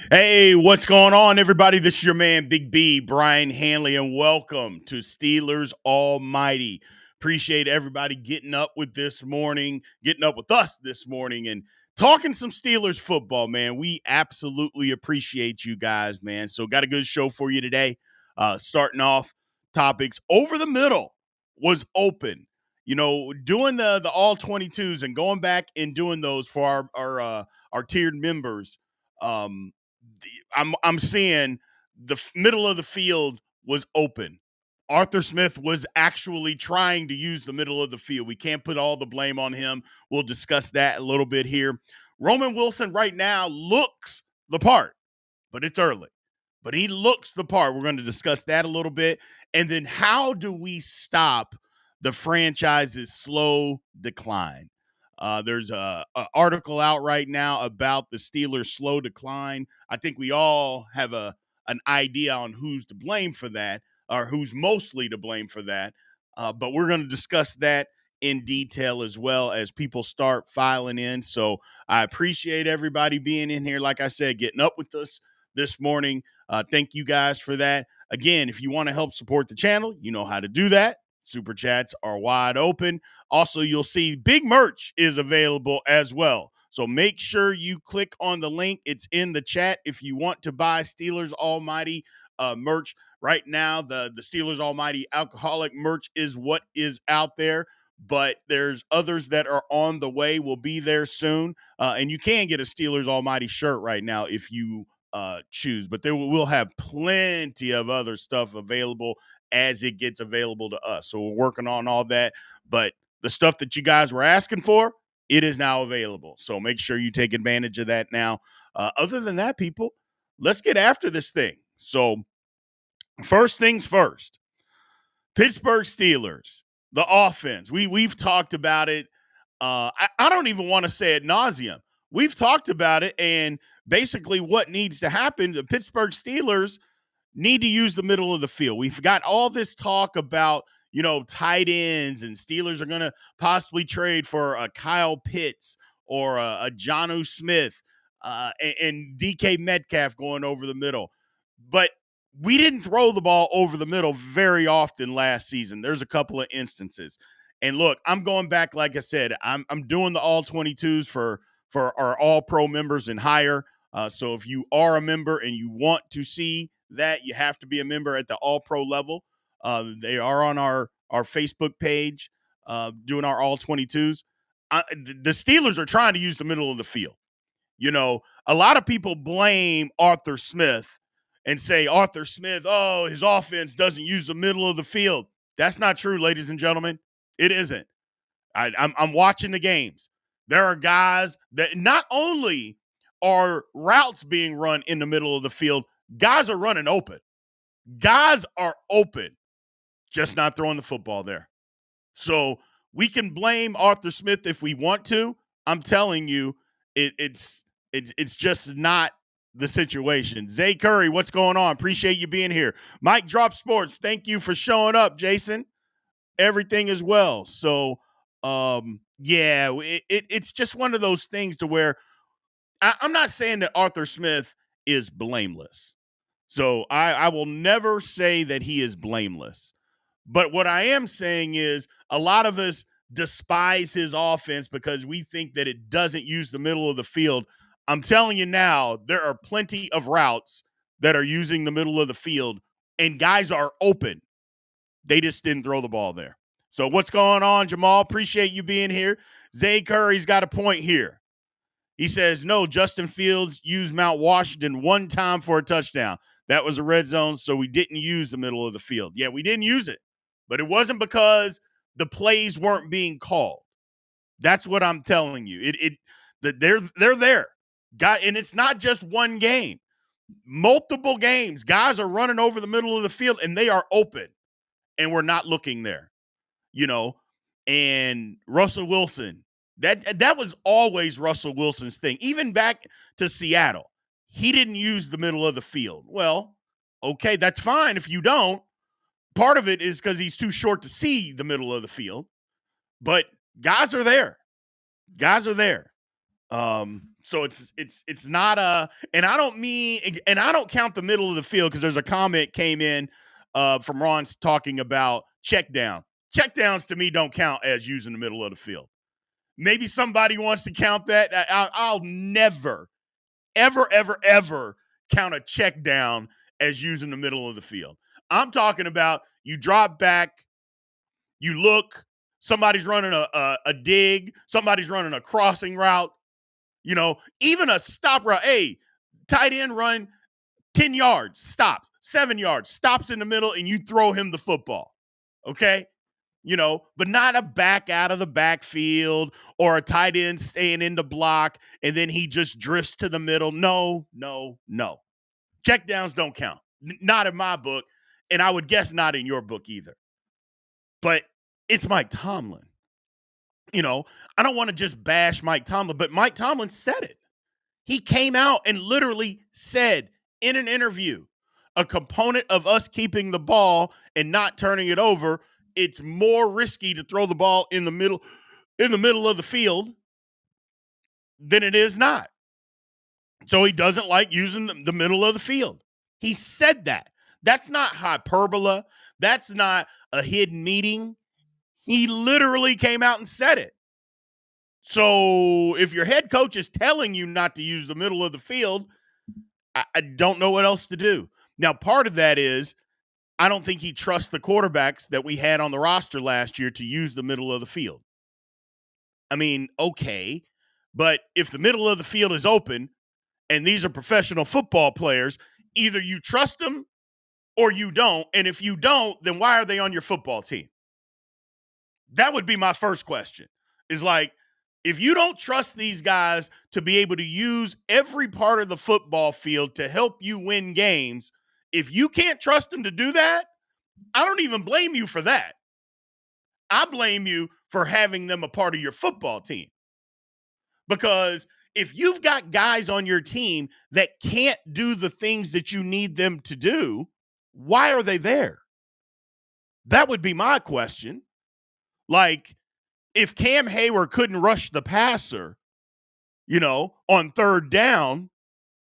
Hey, what's going on, everybody? This is your man, Big B, Brian Hanley, and welcome to Steelers Almighty. Appreciate everybody getting up with us this morning, and talking some Steelers football, man. We absolutely appreciate you guys, man. So, got a good show for you today. Starting off topics over the middle was open. Doing the all 22s and going back and doing those for our tiered members. I'm seeing the middle of the field was open. Arthur Smith was actually trying to use the middle of the field. We can't put all the blame on him. We'll discuss that a little bit here. Roman Wilson right now looks the part, but it's early. But he looks the part. We're going to discuss that a little bit. And then how do we stop the franchise's slow decline? There's a article out right now about the Steelers' slow decline. I think we all have an idea on who's to blame for that, or who's mostly to blame for that. But we're going to discuss that in detail as well as people start filing in. So I appreciate everybody being in here. Like I said, getting up with us this morning. Thank you guys for that. Again, if you want to help support the channel, you know how to do that. Super chats are wide open. Also, you'll see big merch is available as well. So make sure you click on the link. It's in the chat if you want to buy Steelers Almighty merch. Right now, the Steelers Almighty alcoholic merch is what is out there, but there's others that are on the way, will be there soon. And you can get a Steelers Almighty shirt right now if you choose, but we'll have plenty of other stuff available as it gets available to us. So we're working on all that, but the stuff that you guys were asking for, it is now available. So make sure you take advantage of that now. Other than that, people, let's get after this thing. So first things first, Pittsburgh Steelers, the offense. We've talked about it. I don't even want to say ad nauseum. We've talked about it, and basically what needs to happen, the Pittsburgh Steelers need to use the middle of the field. We've got all this talk about, tight ends, and Steelers are going to possibly trade for a Kyle Pitts or a Jonnu Smith and DK Metcalf going over the middle. But we didn't throw the ball over the middle very often last season. There's a couple of instances. And look, I'm going back, like I said, I'm doing the all 22s for our all pro members and higher. So if you are a member and you want to see that, you have to be a member at the all pro level. They are on our Facebook page doing our all 22s. The Steelers are trying to use the middle of the field. A lot of people blame Arthur Smith and say Arthur Smith, oh, his offense doesn't use the middle of the field. That's not true, ladies and gentlemen. It isn't. I'm watching the games. There are guys that not only are routes being run in the middle of the field, guys are running open. Guys are open, just not throwing the football there. So we can blame Arthur Smith if we want to. I'm telling you, it's just not the situation. Zay Curry, what's going on? Appreciate you being here. Mike Drop Sports, thank you for showing up, Jason. Everything as well. So, it's just one of those things to where I'm not saying that Arthur Smith is blameless. So I will never say that he is blameless. But what I am saying is a lot of us despise his offense because we think that it doesn't use the middle of the field. I'm telling you now, there are plenty of routes that are using the middle of the field, and guys are open. They just didn't throw the ball there. So what's going on, Jamal? Appreciate you being here. Zay Curry's got a point here. He says, no, Justin Fields used Mount Washington one time for a touchdown. That was a red zone, so we didn't use the middle of the field. Yeah, we didn't use it. But it wasn't because the plays weren't being called. That's what I'm telling you. They're there. And it's not just one game. Multiple games. Guys are running over the middle of the field, and they are open, and we're not looking there. And Russell Wilson, that was always Russell Wilson's thing. Even back to Seattle, he didn't use the middle of the field. Well, okay, that's fine if you don't. Part of it is because he's too short to see the middle of the field. But guys are there. Guys are there. So it's not a, and I don't mean, and I don't count the middle of the field because there's a comment came in from Ron's talking about check down. Check downs to me don't count as using the middle of the field. Maybe somebody wants to count that. I'll never, ever, ever, ever count a check down as using the middle of the field. I'm talking about you drop back, you look, somebody's running a dig, somebody's running a crossing route, even a stop route. Hey, tight end run 10 yards, stops, 7 yards, stops in the middle, and you throw him the football. Okay? But not a back out of the backfield or a tight end staying in the block and then he just drifts to the middle. No, no, no. Check downs don't count. Not in my book, and I would guess not in your book either. But it's Mike Tomlin. I don't want to just bash Mike Tomlin, but Mike Tomlin said it. He came out and literally said in an interview, a component of us keeping the ball and not turning it over, it's more risky to throw the ball in the middle of the field than it is not. So he doesn't like using the middle of the field. He said that. That's not hyperbole. That's not a hidden meeting. He literally came out and said it. So if your head coach is telling you not to use the middle of the field, I don't know what else to do. Now, part of that is I don't think he trusts the quarterbacks that we had on the roster last year to use the middle of the field. I mean, okay, but if the middle of the field is open and these are professional football players, either you trust them or you don't. And if you don't, then why are they on your football team? That would be my first question. Is like, if you don't trust these guys to be able to use every part of the football field to help you win games, if you can't trust them to do that, I don't even blame you for that. I blame you for having them a part of your football team. Because if you've got guys on your team that can't do the things that you need them to do, why are they there? That would be my question. Like, if Cam Hayward couldn't rush the passer, on third down,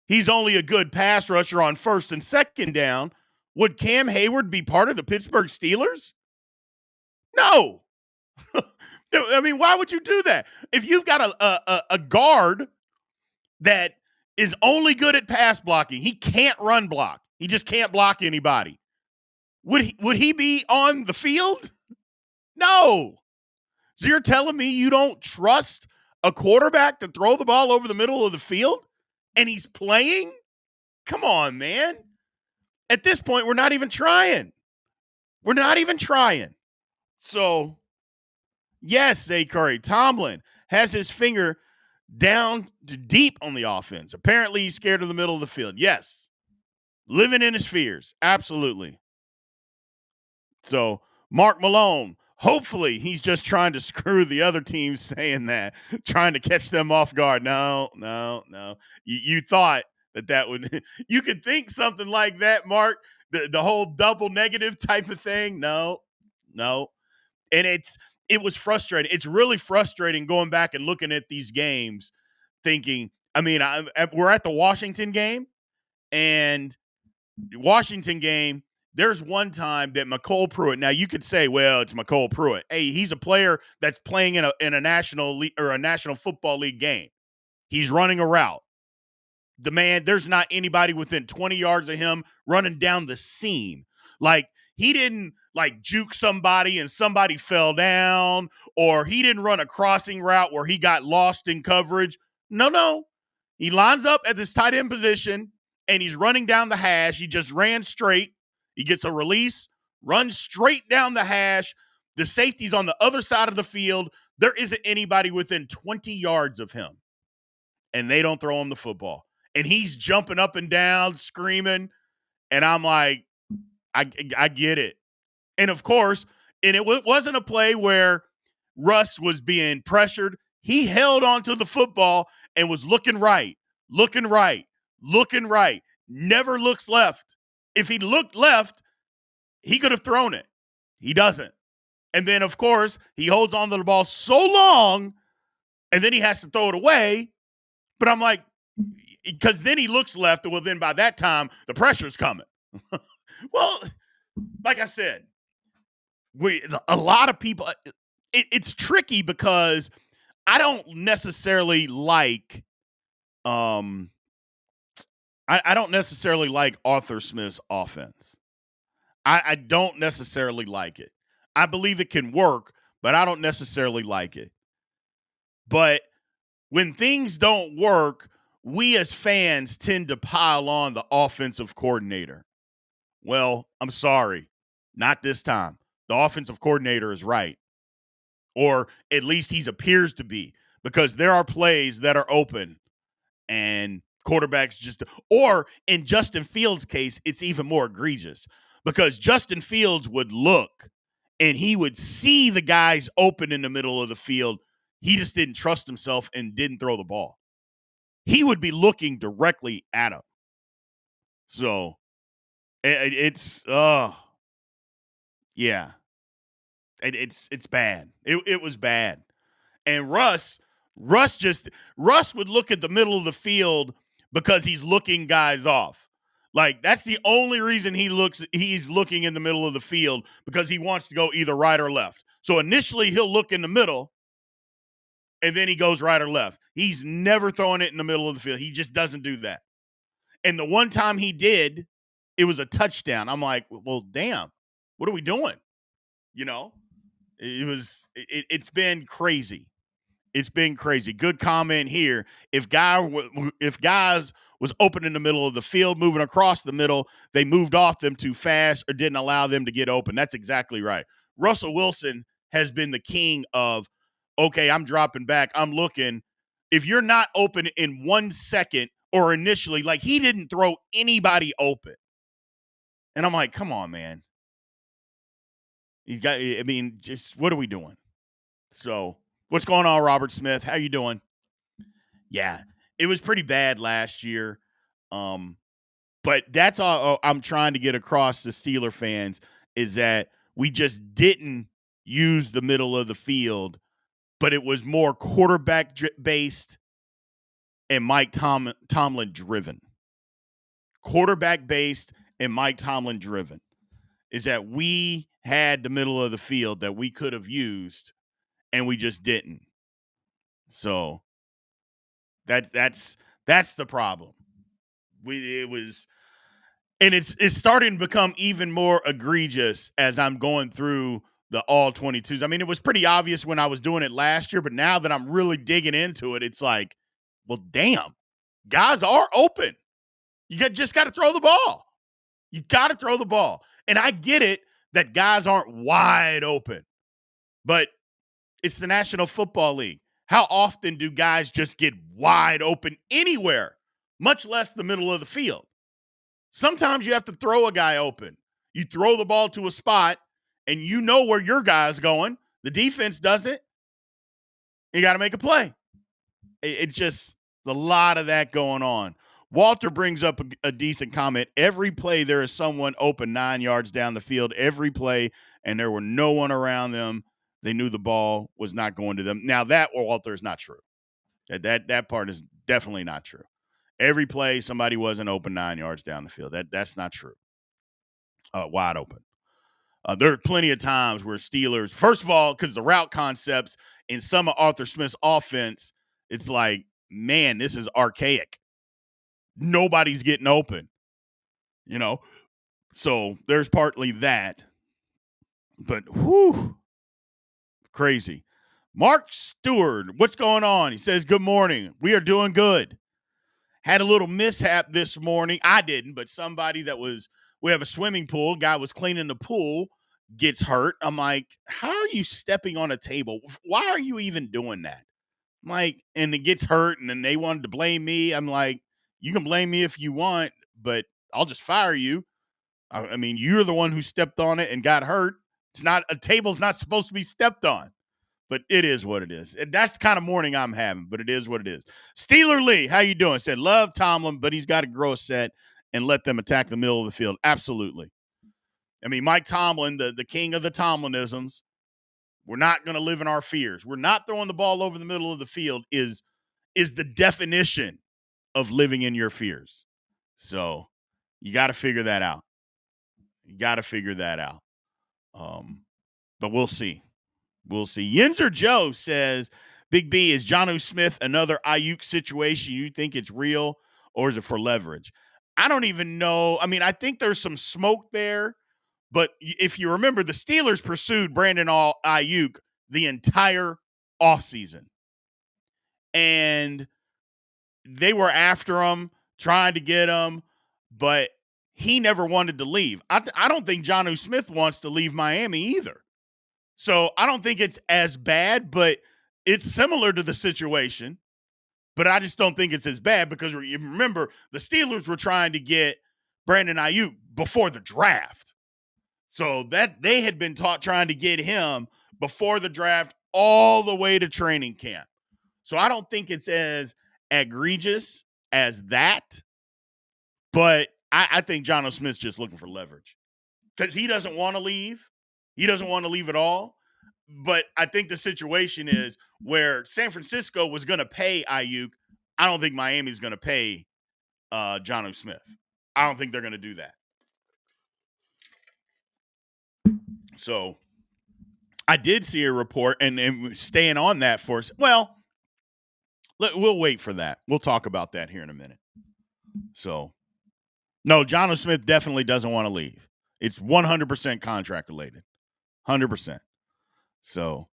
he's only a good pass rusher on first and second down. Would Cam Hayward be part of the Pittsburgh Steelers? No. I mean, why would you do that? If you've got a guard that is only good at pass blocking, he can't run block. He just can't block anybody. Would he be on the field? No. So you're telling me you don't trust a quarterback to throw the ball over the middle of the field and he's playing? Come on, man. At this point, we're not even trying. We're not even trying. So, yes, Zay Curry, Tomlin has his finger down to deep on the offense. Apparently, he's scared of the middle of the field. Yes. Living in his fears. Absolutely. So, Mark Malone, hopefully he's just trying to screw the other team saying that, trying to catch them off guard. No. You thought that would, you could think something like that, Mark, the whole double negative type of thing. No. And it was frustrating. It's really frustrating going back and looking at these games thinking, we're at the Washington game, and Washington game, there's one time that McCole Pruitt, now you could say, well, it's McCole Pruitt. Hey, he's a player that's playing in a national league or a National Football League game. He's running a route. The man, there's not anybody within 20 yards of him running down the seam. Like, he didn't juke somebody and somebody fell down, or he didn't run a crossing route where he got lost in coverage. No. He lines up at this tight end position and he's running down the hash. He just ran straight. He gets a release, runs straight down the hash. The safety's on the other side of the field. There isn't anybody within 20 yards of him. And they don't throw him the football. And he's jumping up and down, screaming. And I'm like, I get it. And of course, and it wasn't a play where Russ was being pressured. He held onto the football and was looking right. Never looks left. If he looked left, he could have thrown it. He doesn't. And then, of course, he holds on to the ball so long, and then he has to throw it away. But I'm like, because then he looks left. Well, then by that time, the pressure's coming. Well, like I said, a lot of people, it's tricky because I don't necessarily like, I don't necessarily like Arthur Smith's offense. I don't necessarily like it. I believe it can work, but I don't necessarily like it. But when things don't work, we as fans tend to pile on the offensive coordinator. Well, I'm sorry, not this time. The offensive coordinator is right, or at least he appears to be, because there are plays that are open and quarterbacks just, or in Justin Fields' case, it's even more egregious because Justin Fields would look and he would see the guys open in the middle of the field. He just didn't trust himself and didn't throw the ball. He would be looking directly at him. So it's yeah, it's bad. It was bad. And Russ would look at the middle of the field because he's looking guys off. Like, that's the only reason he's looking in the middle of the field, because he wants to go either right or left. So initially he'll look in the middle and then he goes right or left. He's never throwing it in the middle of the field. He just doesn't do that. And the one time he did, it was a touchdown. I'm like, well, damn, what are we doing? You know, it's been crazy. It's been crazy. Good comment here. If guys was open in the middle of the field, moving across the middle, they moved off them too fast or didn't allow them to get open. That's exactly right. Russell Wilson has been the king of, okay, I'm dropping back, I'm looking. If you're not open in 1 second or initially, like, he didn't throw anybody open. And I'm like, come on, man. Just what are we doing? So, what's going on, Robert Smith? How you doing? Yeah, it was pretty bad last year. But that's all I'm trying to get across to Steeler fans, is that we just didn't use the middle of the field, but it was more quarterback based and Mike Tomlin driven. Quarterback based and Mike Tomlin driven. Is that we had the middle of the field that we could have used and we just didn't. So that's the problem. It's starting to become even more egregious as I'm going through the all 22s. I mean, it was pretty obvious when I was doing it last year, but now that I'm really digging into it, it's like, well, damn, guys are open. Just got to throw the ball. You got to throw the ball. And I get it that guys aren't wide open, but it's the National Football League. How often do guys just get wide open anywhere, much less the middle of the field? Sometimes you have to throw a guy open. You throw the ball to a spot, and you know where your guy's going. The defense doesn't. You got to make a play. It's just a lot of that going on. Walter brings up a decent comment. Every play, there is someone open 9 yards down the field. Every play, and there were no one around them. They knew the ball was not going to them. Now, that, Walter, is not true. That part is definitely not true. Every play, somebody wasn't open 9 yards down the field. That's not true. Wide open. There are plenty of times where Steelers, first of all, because the route concepts in some of Arthur Smith's offense, it's like, man, this is archaic. Nobody's getting open, you know? So there's partly that. But, whew, crazy. Mark Stewart, what's going on? He says, good morning. We are doing good. Had a little mishap this morning. I didn't, but somebody we have a swimming pool. Guy was cleaning the pool, gets hurt. I'm like, how are you stepping on a table? Why are you even doing that? I'm like, and it gets hurt, and then they wanted to blame me. I'm like, you can blame me if you want, but I'll just fire you. I mean, you're the one who stepped on it and got hurt. A table's not supposed to be stepped on. But it is what it is. And that's the kind of morning I'm having, but it is what it is. Steeler Lee, how you doing? Said, love Tomlin, but he's got to grow a set and let them attack the middle of the field. Absolutely. I mean, Mike Tomlin, the king of the Tomlinisms, we're not going to live in our fears. We're not throwing the ball over the middle of the field is is the definition of living in your fears. So you got to figure that out. You got to figure that out. But we'll see. We'll see. Yinzer Joe says, Big B, is Jonnu Smith another Ayuk situation? You think it's real or is it for leverage? I don't even know. I mean, I think there's some smoke there. But if you remember, the Steelers pursued Brandon Ayuk the entire offseason. And they were after him, trying to get him, but he never wanted to leave. I don't think Jonnu Smith wants to leave Miami either. So I don't think it's as bad, but it's similar to the situation. But I just don't think it's as bad because you remember the Steelers were trying to get Brandon Ayuk before the draft. So that they had been trying to get him before the draft all the way to training camp. So I don't think it's as egregious as that. But I think Jonnu Smith's just looking for leverage because he doesn't want to leave. He doesn't want to leave at all. But I think the situation is where San Francisco was going to pay Ayuk. I don't think Miami's going to pay Jonnu Smith. I don't think they're going to do that. So I did see a report, and staying on that for us. Well, we'll wait for that. We'll talk about that here in a minute. So, no, Jonnu Smith definitely doesn't want to leave. It's 100% contract related. 100%. So,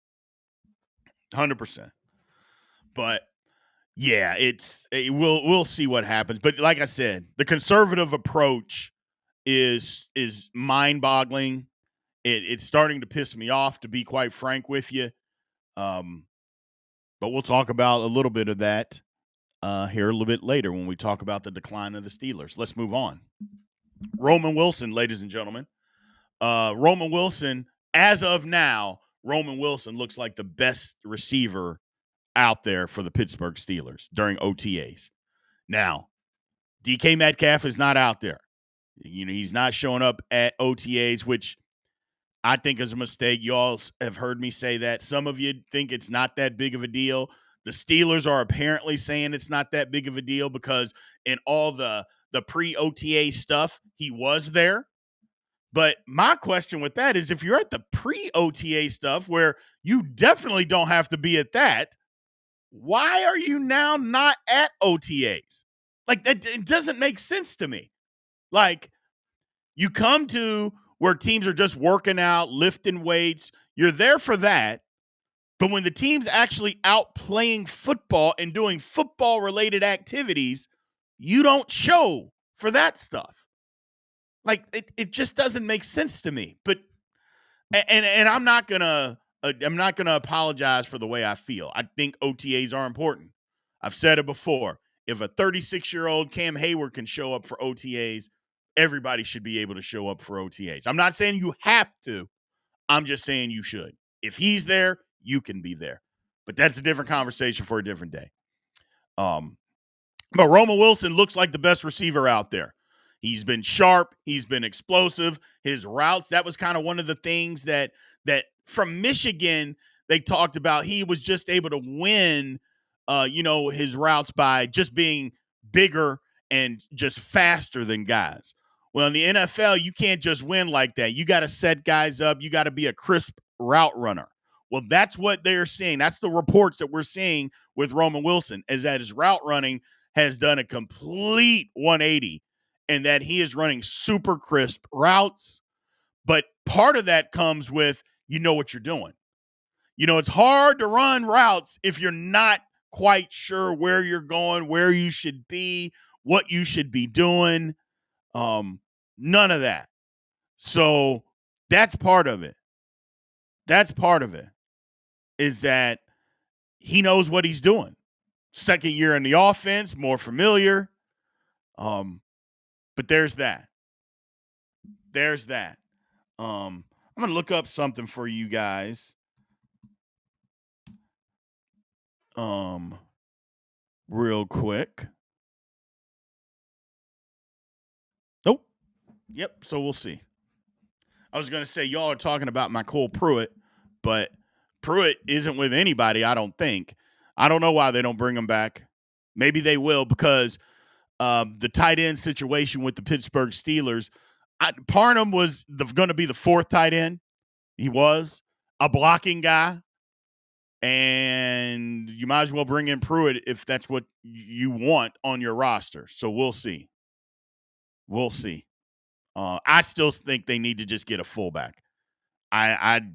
100%. But yeah, we'll see what happens. But like I said, the conservative approach is mind-boggling. It's starting to piss me off, to be quite frank with you. But we'll talk about a little bit of that here a little bit later when we talk about the decline of the Steelers. Let's move on. Roman Wilson, ladies and gentlemen. Roman Wilson, as of now, Roman Wilson looks like the best receiver out there for the Pittsburgh Steelers during OTAs. Now, DK Metcalf is not out there. He's not showing up at OTAs, which I think is a mistake. You all have heard me say that. Some of you think it's not that big of a deal. The Steelers are apparently saying it's not that big of a deal because in all the pre-OTA stuff, he was there. But my question with that is, if you're at the pre-OTA stuff where you definitely don't have to be at that, why are you now not at OTAs? Like, it doesn't make sense to me. Like, you come to where teams are just working out, lifting weights, you're there for that. But when the team's actually out playing football and doing football-related activities, you don't show for that stuff. Like, it just doesn't make sense to me. But and I'm not gonna apologize for the way I feel. I think OTAs are important. I've said it before. If a 36-year-old Cam Hayward can show up for OTAs, everybody should be able to show up for OTAs. I'm not saying you have to. I'm just saying you should. If he's there, you can be there. But that's a different conversation for a different day. But Roman Wilson looks like the best receiver out there. He's been sharp. He's been explosive. His routes, that was kind of one of the things that from Michigan, they talked about. He was just able to win, his routes by just being bigger and just faster than guys. Well, in the NFL, you can't just win like that. You got to set guys up. You got to be a crisp route runner. Well, that's what they're seeing. That's the reports that we're seeing with Roman Wilson, is that his route running has done a complete 180 and that he is running super crisp routes. But part of that comes with, you know what you're doing. It's hard to run routes if you're not quite sure where you're going, where you should be, what you should be doing. None of that. So that's part of it. That's part of it, is that he knows what he's doing. Second year in the offense, more familiar. But there's that. There's that. I'm going to look up something for you guys. Real quick. Nope. Yep. So we'll see. I was going to say, y'all are talking about MyCole Pruitt, but Pruitt isn't with anybody, I don't think. I don't know why they don't bring him back. Maybe they will because the tight end situation with the Pittsburgh Steelers. Parham was going to be the fourth tight end. He was a blocking guy, and you might as well bring in Pruitt if that's what you want on your roster. So we'll see. We'll see. I still think they need to just get a fullback. I'm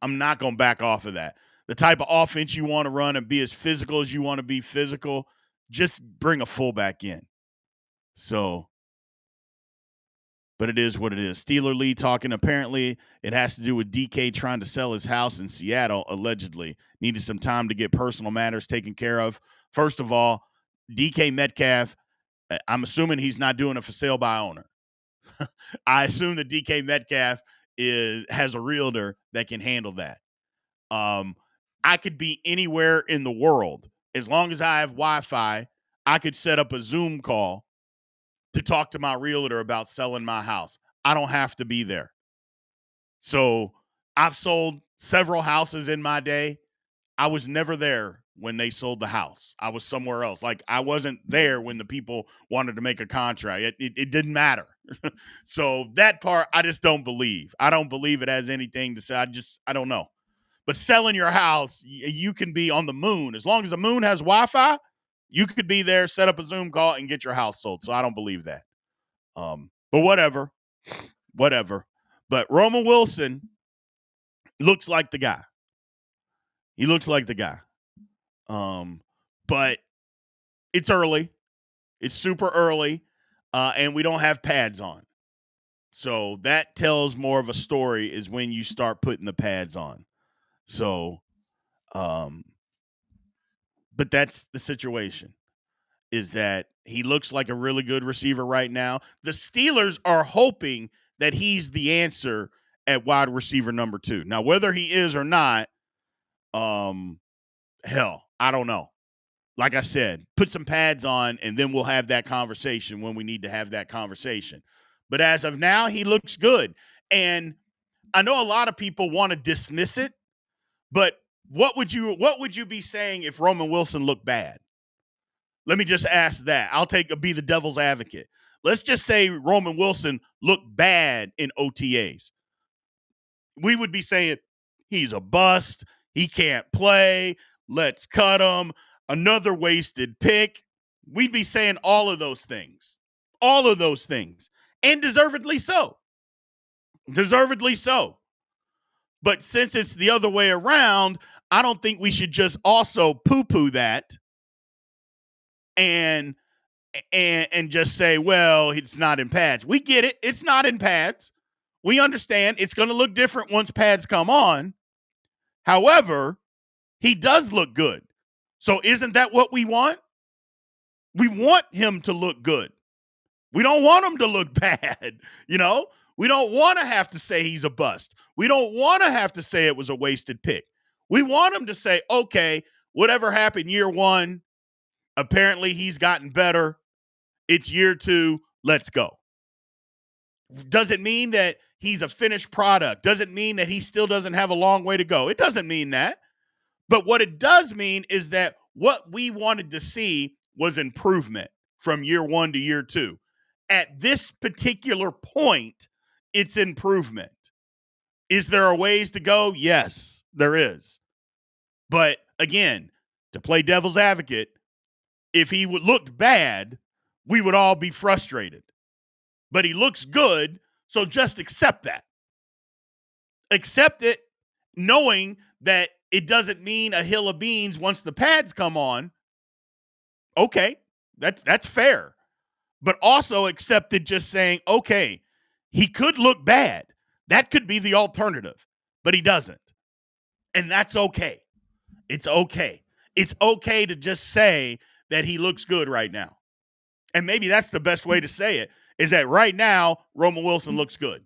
not going to back off of that. The type of offense you want to run and be as physical as you want to be physical, just bring a fullback in. So, but it is what it is. Steeler Lee talking. Apparently, it has to do with DK trying to sell his house in Seattle, allegedly. Needed some time to get personal matters taken care of. First of all, DK Metcalf, I'm assuming he's not doing it for sale by owner. I assume that DK Metcalf has a realtor that can handle that. I could be anywhere in the world. As long as I have Wi-Fi, I could set up a Zoom call to talk to my realtor about selling my house. I don't have to be there. So I've sold several houses in my day. I was never there when they sold the house. I was somewhere else. Like, I wasn't there when the people wanted to make a contract. It didn't matter. So that part, I just don't believe. I don't believe it has anything to say. I don't know. But selling your house, you can be on the moon. As long as the moon has Wi-Fi, you could be there, set up a Zoom call, and get your house sold. So I don't believe that. But whatever. But Roman Wilson looks like the guy. He looks like the guy. But it's early. It's super early, and we don't have pads on. So that tells more of a story is when you start putting the pads on. So, but that's the situation, is that he looks like a really good receiver right now. The Steelers are hoping that he's the answer at wide receiver number 2. Now, whether he is or not, hell, I don't know. Like I said, put some pads on, and then we'll have that conversation when we need to have that conversation. But as of now, he looks good. And I know a lot of people want to dismiss it, but what would you be saying if Roman Wilson looked bad? Let me just ask that. I'll be the devil's advocate. Let's just say Roman Wilson looked bad in OTAs. We would be saying he's a bust. He can't play. Let's cut him. Another wasted pick. We'd be saying all of those things. All of those things. And deservedly so. Deservedly so. But since it's the other way around, I don't think we should just also poo-poo that and just say, well, it's not in pads. We get it. It's not in pads. We understand it's going to look different once pads come on. However, he does look good. So isn't that what we want? We want him to look good. We don't want him to look bad. You know, we don't want to have to say he's a bust. We don't want to have to say it was a wasted pick. We want him to say, okay, whatever happened year 1, apparently he's gotten better. It's year 2. Let's go. Doesn't mean that he's a finished product. Doesn't mean that he still doesn't have a long way to go. It doesn't mean that. But what it does mean is that what we wanted to see was improvement from year 1 to year 2. At this particular point, it's improvement. Is there a ways to go? Yes, there is. But again, to play devil's advocate, if he looked bad, we would all be frustrated. But he looks good, so just accept that. Accept it, knowing that it doesn't mean a hill of beans once the pads come on. Okay, that's fair. But also accept it just saying, okay, he could look bad. That could be the alternative, but he doesn't. And that's okay. It's okay. It's okay to just say that he looks good right now. And maybe that's the best way to say it, is that right now, Roman Wilson looks good.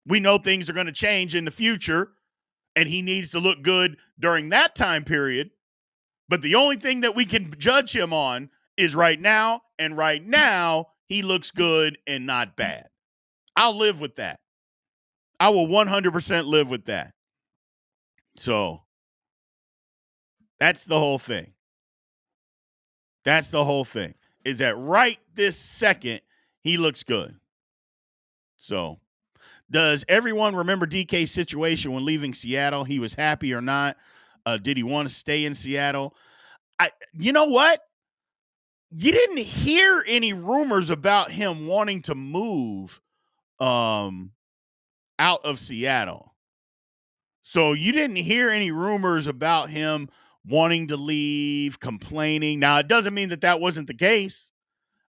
We know things are going to change in the future, and he needs to look good during that time period. But the only thing that we can judge him on is right now, and right now, he looks good and not bad. I'll live with that. I will 100% live with that. So that's the whole thing. That's the whole thing. Is that right this second, he looks good. So, does everyone remember DK's situation when leaving Seattle? He was happy or not? Did he want to stay in Seattle? You know what? You didn't hear any rumors about him wanting to move out of Seattle. So you didn't hear any rumors about him wanting to leave, complaining. Now, it doesn't mean that that wasn't the case.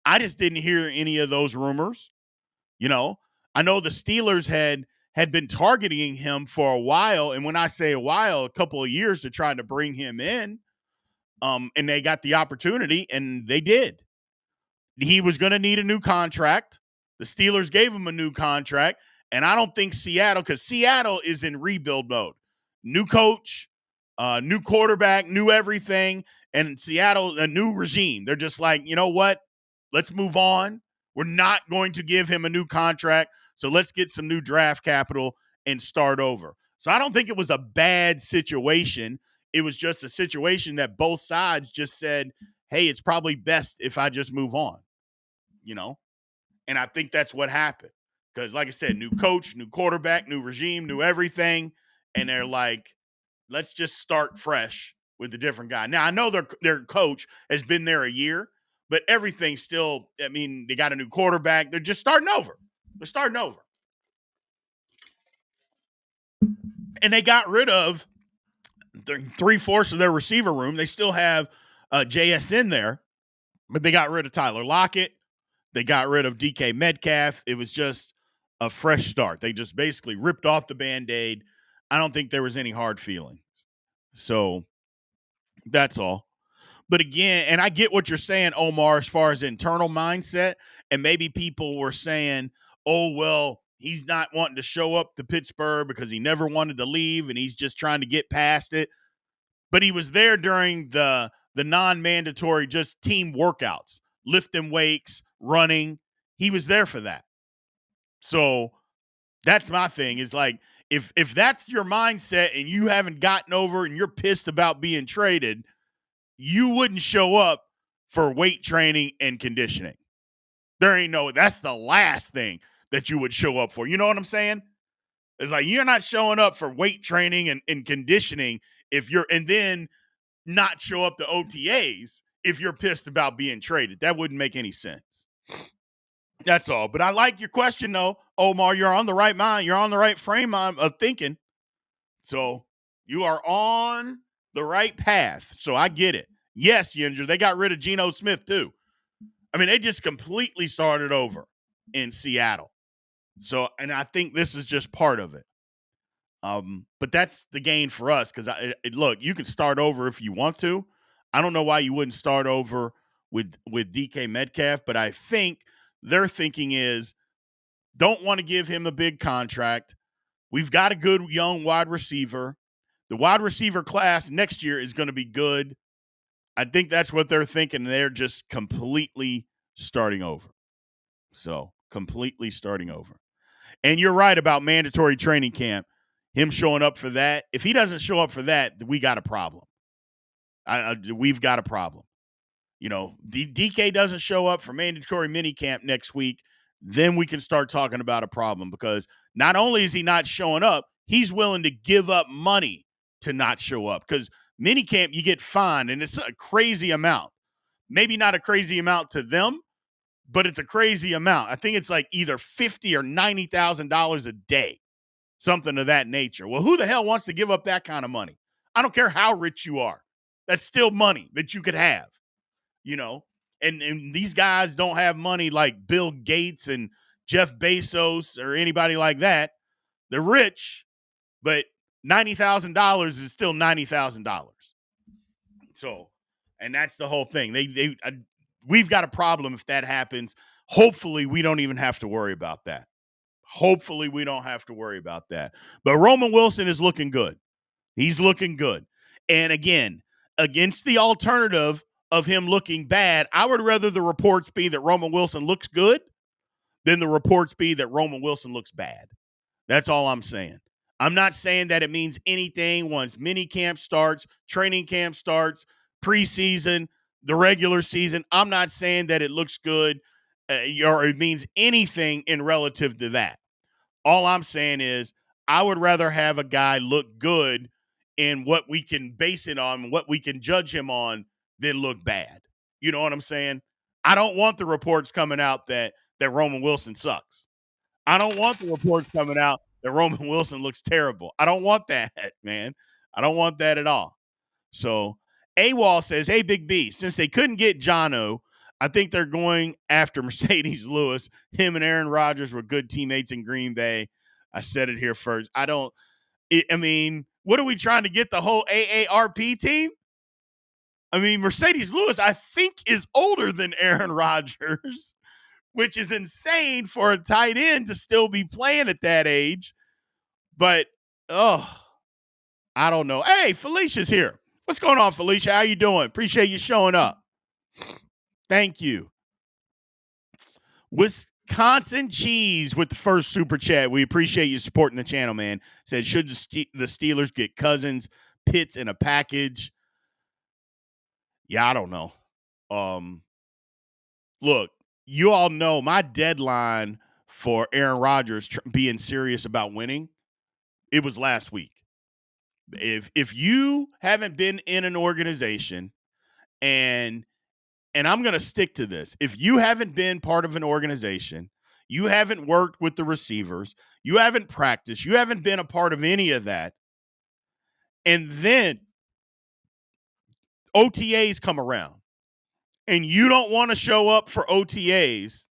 I just didn't hear any of those rumors. You know, I know the Steelers had been targeting him for a while, and when I say a while, a couple of years to try to bring him in. And they got the opportunity, and they did. He was going to need a new contract. The Steelers gave him a new contract, and I don't think Seattle, because Seattle is in rebuild mode. New coach, new quarterback, new everything, and Seattle, a new regime. They're just like, you know what? Let's move on. We're not going to give him a new contract, so let's get some new draft capital and start over. So I don't think it was a bad situation. It was just a situation that both sides just said, hey, it's probably best if I just move on, you know? And I think that's what happened. Because, like I said, new coach, new quarterback, new regime, new everything. And they're like, let's just start fresh with a different guy. Now, I know their coach has been there a year, but everything's still, I mean, they got a new quarterback. They're just starting over. They're starting over. And they got rid of 3/4 of their receiver room. They still have JSN there, but they got rid of Tyler Lockett. They got rid of DK Metcalf. It was just a fresh start. They just basically ripped off the Band-Aid. I don't think there was any hard feelings. So that's all. But again, and I get what you're saying, Omar, as far as internal mindset. And maybe people were saying, oh, well, he's not wanting to show up to Pittsburgh because he never wanted to leave and he's just trying to get past it. But he was there during the non-mandatory just team workouts, lifting weights, running. He was there for that. So that's my thing is like, if that's your mindset and you haven't gotten over and you're pissed about being traded, you wouldn't show up for weight training and conditioning. There ain't no, that's the last thing that you would show up for. You know what I'm saying? It's like, you're not showing up for weight training and conditioning if you're, and then not show up to OTAs if you're pissed about being traded. That wouldn't make any sense. That's all. But I like your question, though, Omar. You're on the right mind. You're on the right frame of thinking. So you are on the right path. So I get it. Yes, Yinger, they got rid of Geno Smith, too. I mean, they just completely started over in Seattle. So, and I think this is just part of it. But that's the gain for us because, look, you can start over if you want to. I don't know why you wouldn't start over with DK Metcalf, but I think their thinking is don't want to give him a big contract. We've got a good young wide receiver. The wide receiver class next year is going to be good. I think that's what they're thinking. They're just completely starting over. So, completely starting over. And you're right about mandatory training camp. Him showing up for that. If he doesn't show up for that, we got a problem. We've got a problem. You know, DK doesn't show up for mandatory minicamp next week, then we can start talking about a problem because not only is he not showing up, he's willing to give up money to not show up because minicamp you get fined and it's a crazy amount. Maybe not a crazy amount to them, but it's a crazy amount. I think it's like either $50,000 or $90,000 a day. Something of that nature. Well, who the hell wants to give up that kind of money? I don't care how rich you are. That's still money that you could have, you know? And these guys don't have money like Bill Gates and Jeff Bezos or anybody like that. They're rich, but $90,000 is still $90,000. So, and that's the whole thing. We've got a problem if that happens. Hopefully, we don't even have to worry about that. Hopefully, we don't have to worry about that. But Roman Wilson is looking good. He's looking good. And again, against the alternative of him looking bad, I would rather the reports be that Roman Wilson looks good than the reports be that Roman Wilson looks bad. That's all I'm saying. I'm not saying that it means anything once mini camp starts, training camp starts, preseason. the regular season. I'm not saying that it looks good or it means anything in relative to that. All I'm saying is I would rather have a guy look good in what we can base it on, what we can judge him on, than look bad. You know what I'm saying? I don't want the reports coming out that Roman Wilson sucks. I don't want the reports coming out that Roman Wilson looks terrible. I don't want that, man. I don't want that at all. So AWOL says, hey, Big B, since they couldn't get Jono, I think they're going after Mercedes Lewis. Him and Aaron Rodgers were good teammates in Green Bay. I said it here first. I mean, what are we trying to get the whole AARP team? I mean, Mercedes Lewis, I think, is older than Aaron Rodgers, which is insane for a tight end to still be playing at that age. But, I don't know. Hey, Felicia's here. What's going on, Felicia? How you doing? Appreciate you showing up. Thank you. Wisconsin Cheese with the first super chat. We appreciate you supporting the channel, man. Said, should the Steelers get Cousins, Pitts in a package? Yeah, I don't know. Look, you all know my deadline for Aaron Rodgers being serious about winning, it was last week. If you haven't been in an organization and I'm going to stick to this. If you haven't been part of an organization, you haven't worked with the receivers, you haven't practiced, you haven't been a part of any of that, and then OTAs come around and you don't want to show up for OTAs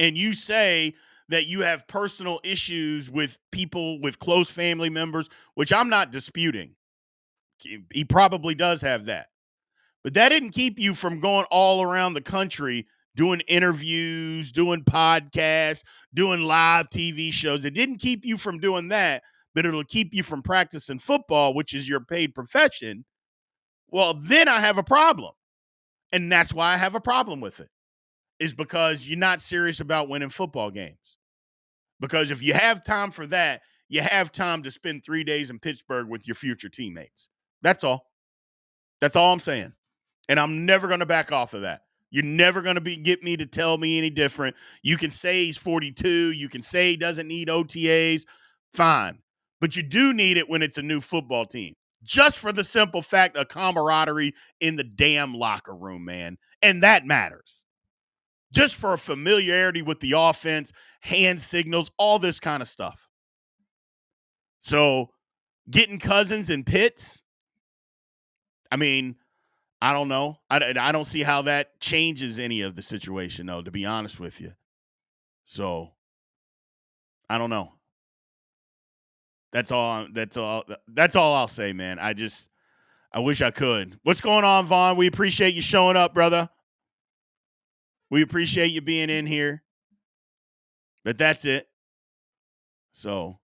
and you say that you have personal issues with people, with close family members, which I'm not disputing. He probably does have that. But that didn't keep you from going all around the country doing interviews, doing podcasts, doing live TV shows. It didn't keep you from doing that, but it'll keep you from practicing football, which is your paid profession. Well, then I have a problem. And that's why I have a problem with it, is because you're not serious about winning football games. Because if you have time for that, you have time to spend 3 days in Pittsburgh with your future teammates. That's all. That's all I'm saying. And I'm never going to back off of that. You're never going to get me to tell me any different. You can say he's 42. You can say he doesn't need OTAs. Fine. But you do need it when it's a new football team. Just for the simple fact of camaraderie in the damn locker room, man. And that matters. Just for a familiarity with the offense, hand signals, all this kind of stuff. So getting Cousins and Pitts, I mean, I don't know. I don't see how that changes any of the situation, though, to be honest with you. So I don't know. That's all. That's all I'll say, man. I wish I could. What's going on, Vaughn? We appreciate you showing up, brother. We appreciate you being in here. But that's it. So,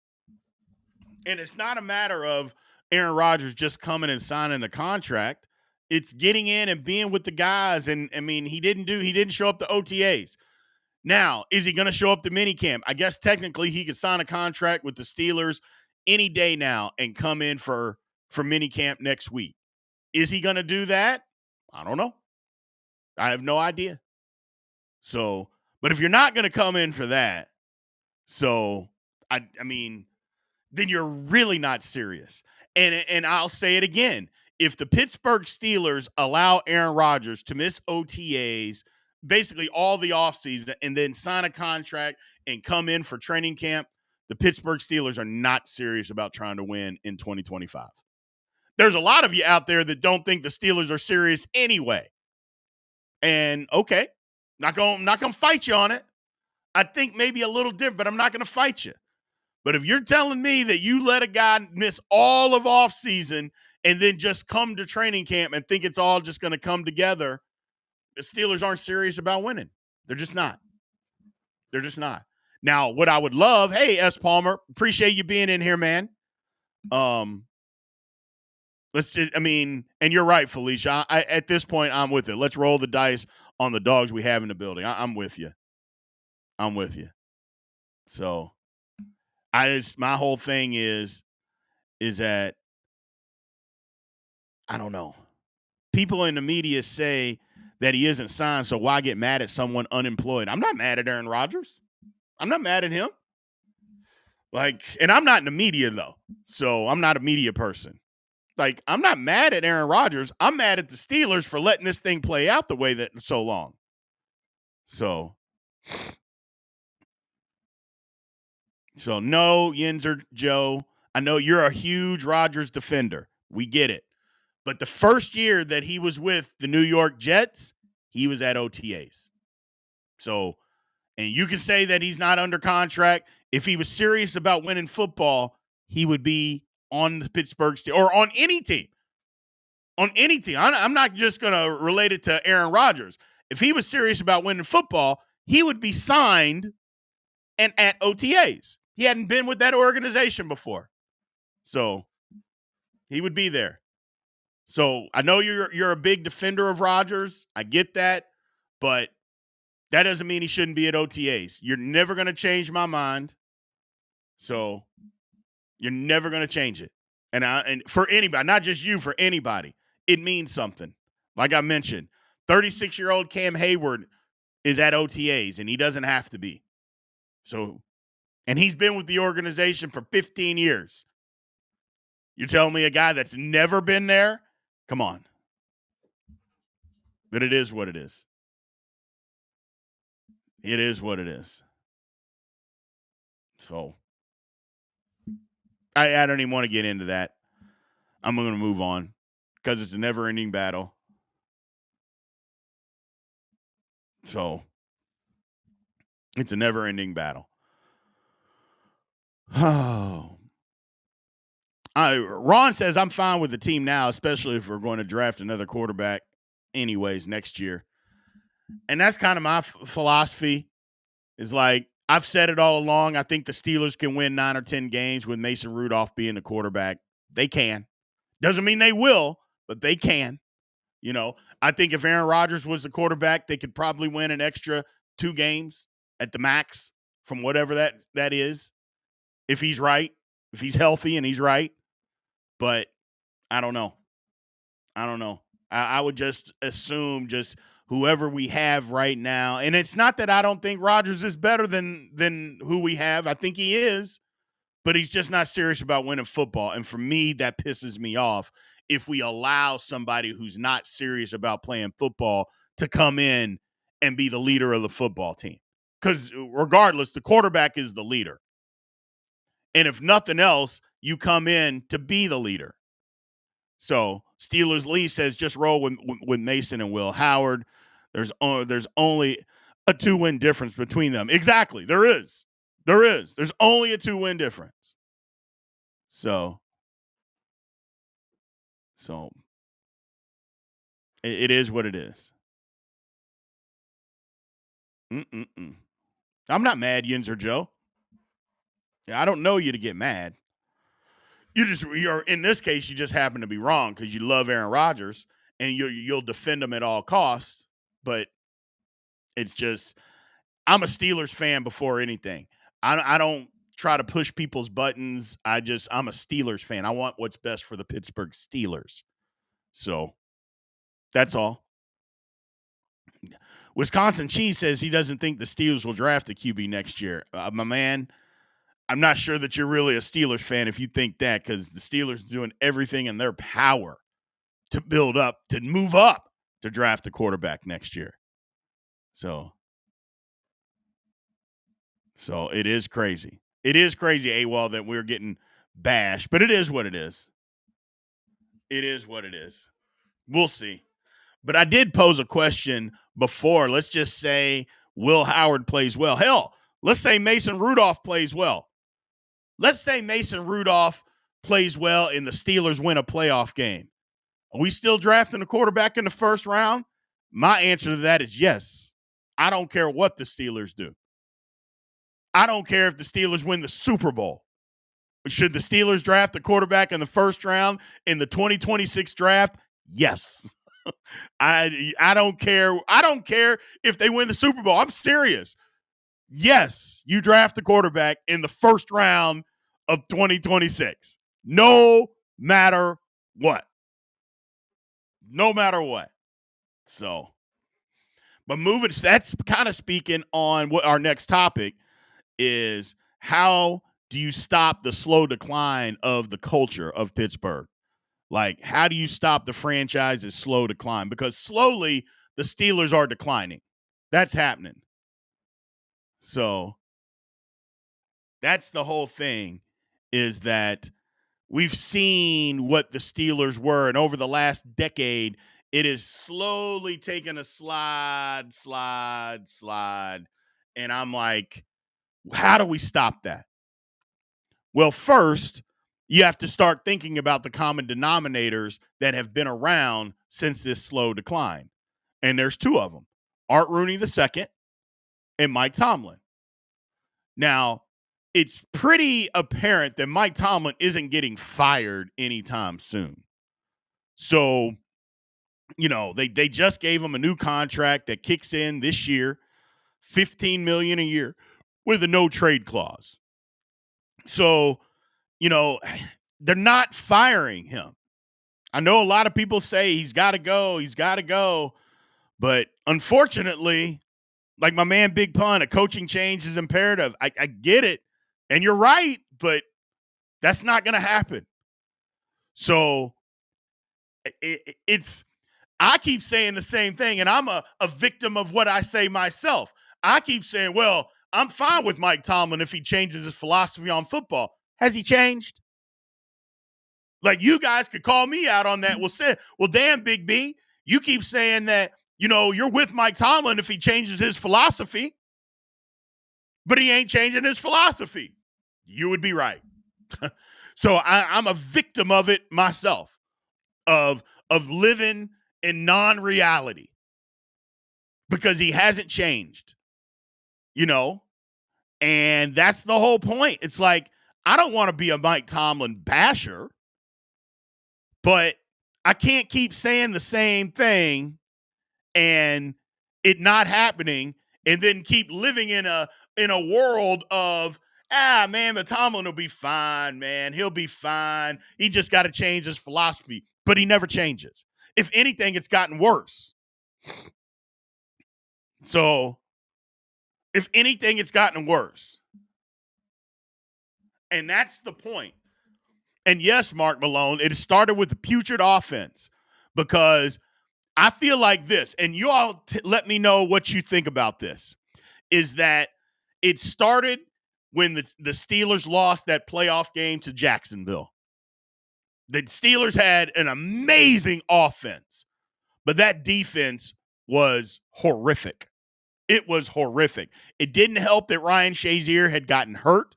and it's not a matter of Aaron Rodgers just coming and signing a contract. It's getting in and being with the guys. And I mean, he didn't show up to OTAs. Now, is he going to show up to minicamp? I guess technically he could sign a contract with the Steelers any day now and come in for minicamp next week. Is he going to do that? I don't know. I have no idea. So, but if you're not going to come in for that, so I mean, then you're really not serious. And I'll say it again. If the Pittsburgh Steelers allow Aaron Rodgers to miss OTAs basically all the offseason and then sign a contract and come in for training camp, the Pittsburgh Steelers are not serious about trying to win in 2025. There's a lot of you out there that don't think the Steelers are serious anyway. And okay, not gonna fight you on it. I think maybe a little different, but I'm not gonna fight you. But if you're telling me that you let a guy miss all of offseason and then just come to training camp and think it's all just going to come together, the Steelers aren't serious about winning. They're just not. They're just not. Now, what I would love, hey, S. Palmer, appreciate you being in here, man. And you're right, Felicia. At this point, I'm with it. Let's roll the dice on the dogs we have in the building. I'm with you. I'm with you. So my whole thing is that I don't know. people in the media say that he isn't signed, so why get mad at someone unemployed? I'm not mad at Aaron Rodgers. I'm not mad at him. Like, and I'm not in the media though, so I'm not a media person. Like, I'm not mad at Aaron Rodgers. I'm mad at the Steelers for letting this thing play out the way that so long. So no, Yinzer Joe. I know you're a huge Rodgers defender. We get it. But the first year that he was with the New York Jets, he was at OTAs. So, and you can say that he's not under contract. If he was serious about winning football, he would be on the Pittsburgh Steelers or on any team. On any team. I'm not just going to relate it to Aaron Rodgers. If he was serious about winning football, he would be signed and at OTAs. He hadn't been with that organization before. So he would be there. So I know you're a big defender of Rodgers. I get that. But that doesn't mean he shouldn't be at OTAs. You're never going to change my mind. So you're never going to change it. And for anybody, not just you, for anybody, it means something. Like I mentioned, 36-year-old Cam Hayward is at OTAs, and he doesn't have to be. So, and he's been with the organization for 15 years. You're telling me a guy that's never been there? Come on. But it is what it is. It is what it is. So, I don't even want to get into that. I'm going to move on because it's a never-ending battle. So, it's a never-ending battle. Oh. Ron says, I'm fine with the team now, especially if we're going to draft another quarterback anyways next year. And that's kind of my philosophy is like, I've said it all along. I think the Steelers can win 9 or 10 games with Mason Rudolph being the quarterback. They can. Doesn't mean they will, but they can. You know, I think if Aaron Rodgers was the quarterback, they could probably win an extra 2 games at the max from whatever that is. If he's right, if he's healthy and he's right. But I don't know. I would just assume just whoever we have right now. And it's not that I don't think Rodgers is better than who we have. I think he is. But he's just not serious about winning football. And for me, that pisses me off if we allow somebody who's not serious about playing football to come in and be the leader of the football team. Because regardless, the quarterback is the leader. And if nothing else, you come in to be the leader. So Steelers Lee says just roll with Mason and Will Howard. There's only a 2-win difference between them. Exactly. There is. There's only a 2-win difference. So it is what it is. I'm not mad, Yinzer Joe. I don't know you to get mad. You're in this case, you just happen to be wrong because you love Aaron Rodgers and you'll defend him at all costs. But it's just, I'm a Steelers fan before anything. I don't try to push people's buttons. I'm a Steelers fan. I want what's best for the Pittsburgh Steelers. So that's all. Wisconsin Cheese says he doesn't think the Steelers will draft a QB next year. My man, I'm not sure that you're really a Steelers fan if you think that, because the Steelers are doing everything in their power to build up, to move up, to draft a quarterback next year. So it is crazy. It is crazy, AWOL, that we're getting bashed, but it is what it is. It is what it is. We'll see. But I did pose a question before. Let's just say Will Howard plays well. Hell, let's say Mason Rudolph plays well. Let's say Mason Rudolph plays well and the Steelers win a playoff game. Are we still drafting a quarterback in the first round? My answer to that is yes. I don't care what the Steelers do. I don't care if the Steelers win the Super Bowl. Should the Steelers draft a quarterback in the first round in the 2026 draft? Yes. I don't care. I don't care if they win the Super Bowl. I'm serious. Yes, you draft a quarterback in the first round of 2026. No matter what. no matter what. So, but that's kind of speaking on what our next topic is: how do you stop the slow decline of the culture of Pittsburgh? Like, how do you stop the franchise's slow decline? Because slowly the Steelers are declining. That's happening. So that's the whole thing, is that we've seen what the Steelers were, and over the last decade, it is slowly taking a slide. And I'm like, how do we stop that? Well, first, you have to start thinking about the common denominators that have been around since this slow decline. And there's two of them: Art Rooney II and Mike Tomlin. Now, it's pretty apparent that Mike Tomlin isn't getting fired anytime soon. So, they just gave him a new contract that kicks in this year, $15 million a year with a no trade clause. So, they're not firing him. I know a lot of people say he's got to go, but unfortunately, like my man Big Pun, a coaching change is imperative. I get it, and you're right, but that's not going to happen. So I keep saying the same thing, and I'm a victim of what I say myself. I keep saying, well, I'm fine with Mike Tomlin if he changes his philosophy on football. Has he changed? Like, you guys could call me out on that. Well, damn, Big B, you keep saying that, you're with Mike Tomlin if he changes his philosophy, but he ain't changing his philosophy. You would be right. So I'm a victim of it myself, of living in non-reality, because he hasn't changed, and that's the whole point. It's like, I don't want to be a Mike Tomlin basher, but I can't keep saying the same thing and it not happening, and then keep living in a world of, man, the Tomlin will be fine, man. He'll be fine. He just got to change his philosophy, but he never changes. If anything, it's gotten worse. So, if anything, it's gotten worse. And that's the point. And yes, Mark Malone, it started with the putrid offense, because I feel like this, and you all let me know what you think about this, is that it started when the Steelers lost that playoff game to Jacksonville. The Steelers had an amazing offense, but that defense was horrific. It was horrific. It didn't help that Ryan Shazier had gotten hurt,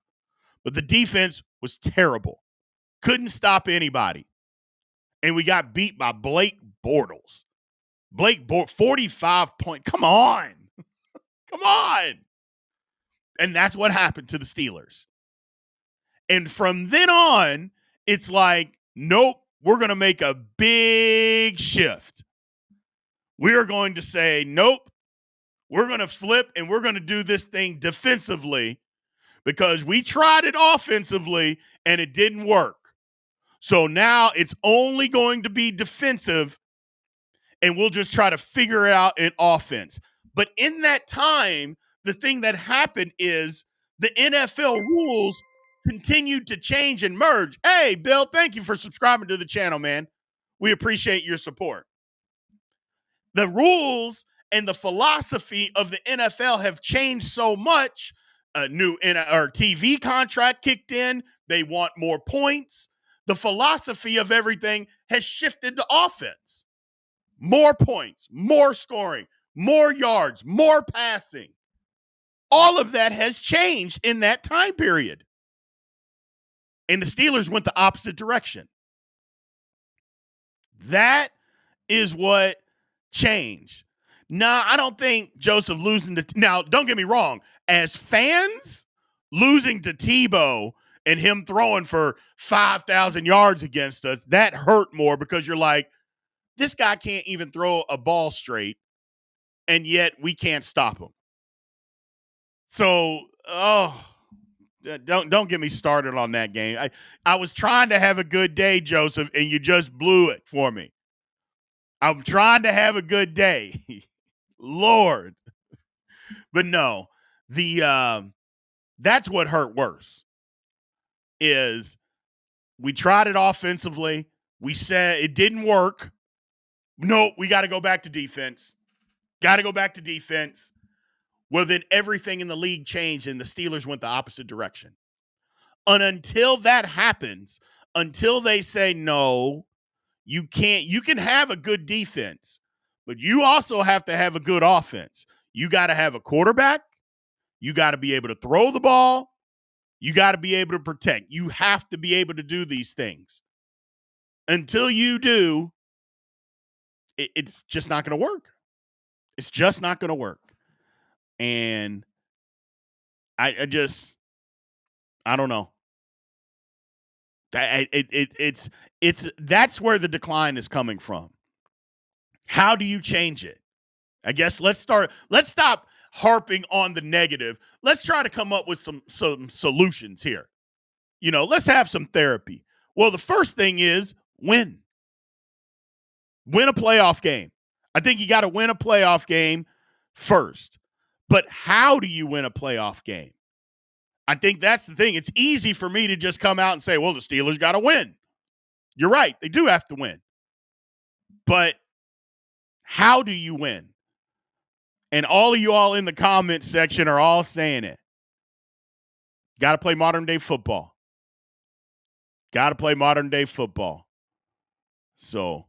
but the defense was terrible. Couldn't stop anybody. And we got beat by Blake Bortles. 45 point. Come on. Come on. And that's what happened to the Steelers. And from then on, it's like, nope, we're going to make a big shift. We are going to say, nope, we're going to flip, and we're going to do this thing defensively, because we tried it offensively and it didn't work. So now it's only going to be defensive, and we'll just try to figure it out in offense. But in that time, the thing that happened is the NFL rules continued to change and merge. Hey, Bill, thank you for subscribing to the channel, man. We appreciate your support. The rules and the philosophy of the NFL have changed so much. A new TV contract kicked in. They want more points. The philosophy of everything has shifted to offense. More points, more scoring, more yards, more passing. All of that has changed in that time period. And the Steelers went the opposite direction. That is what changed. Now, I don't think Joseph losing to... Now, don't get me wrong. As fans, losing to Tebow and him throwing for 5,000 yards against us, that hurt more, because you're like, this guy can't even throw a ball straight, and yet we can't stop him. So, don't get me started on that game. I was trying to have a good day, Joseph, and you just blew it for me. I'm trying to have a good day. Lord. But no, that's what hurt worse is we tried it offensively. We said it didn't work. No, we got to go back to defense. Got to go back to defense. Well, then everything in the league changed and the Steelers went the opposite direction. And until that happens, until they say, no, you can't, you can have a good defense, but you also have to have a good offense. You got to have a quarterback. You got to be able to throw the ball. You got to be able to protect. You have to be able to do these things. Until you do, it's just not going to work. It's just not going to work. And I don't know. It's that's where the decline is coming from. How do you change it? I guess let's stop harping on the negative. Let's try to come up with some solutions here. Let's have some therapy. Well, the first thing is win. Win a playoff game. I think you got to win a playoff game first. But how do you win a playoff game? I think that's the thing. It's easy for me to just come out and say, well, the Steelers got to win. You're right. They do have to win. But how do you win? And all of you all in the comment section are all saying it. Got to play modern day football. Got to play modern day football. So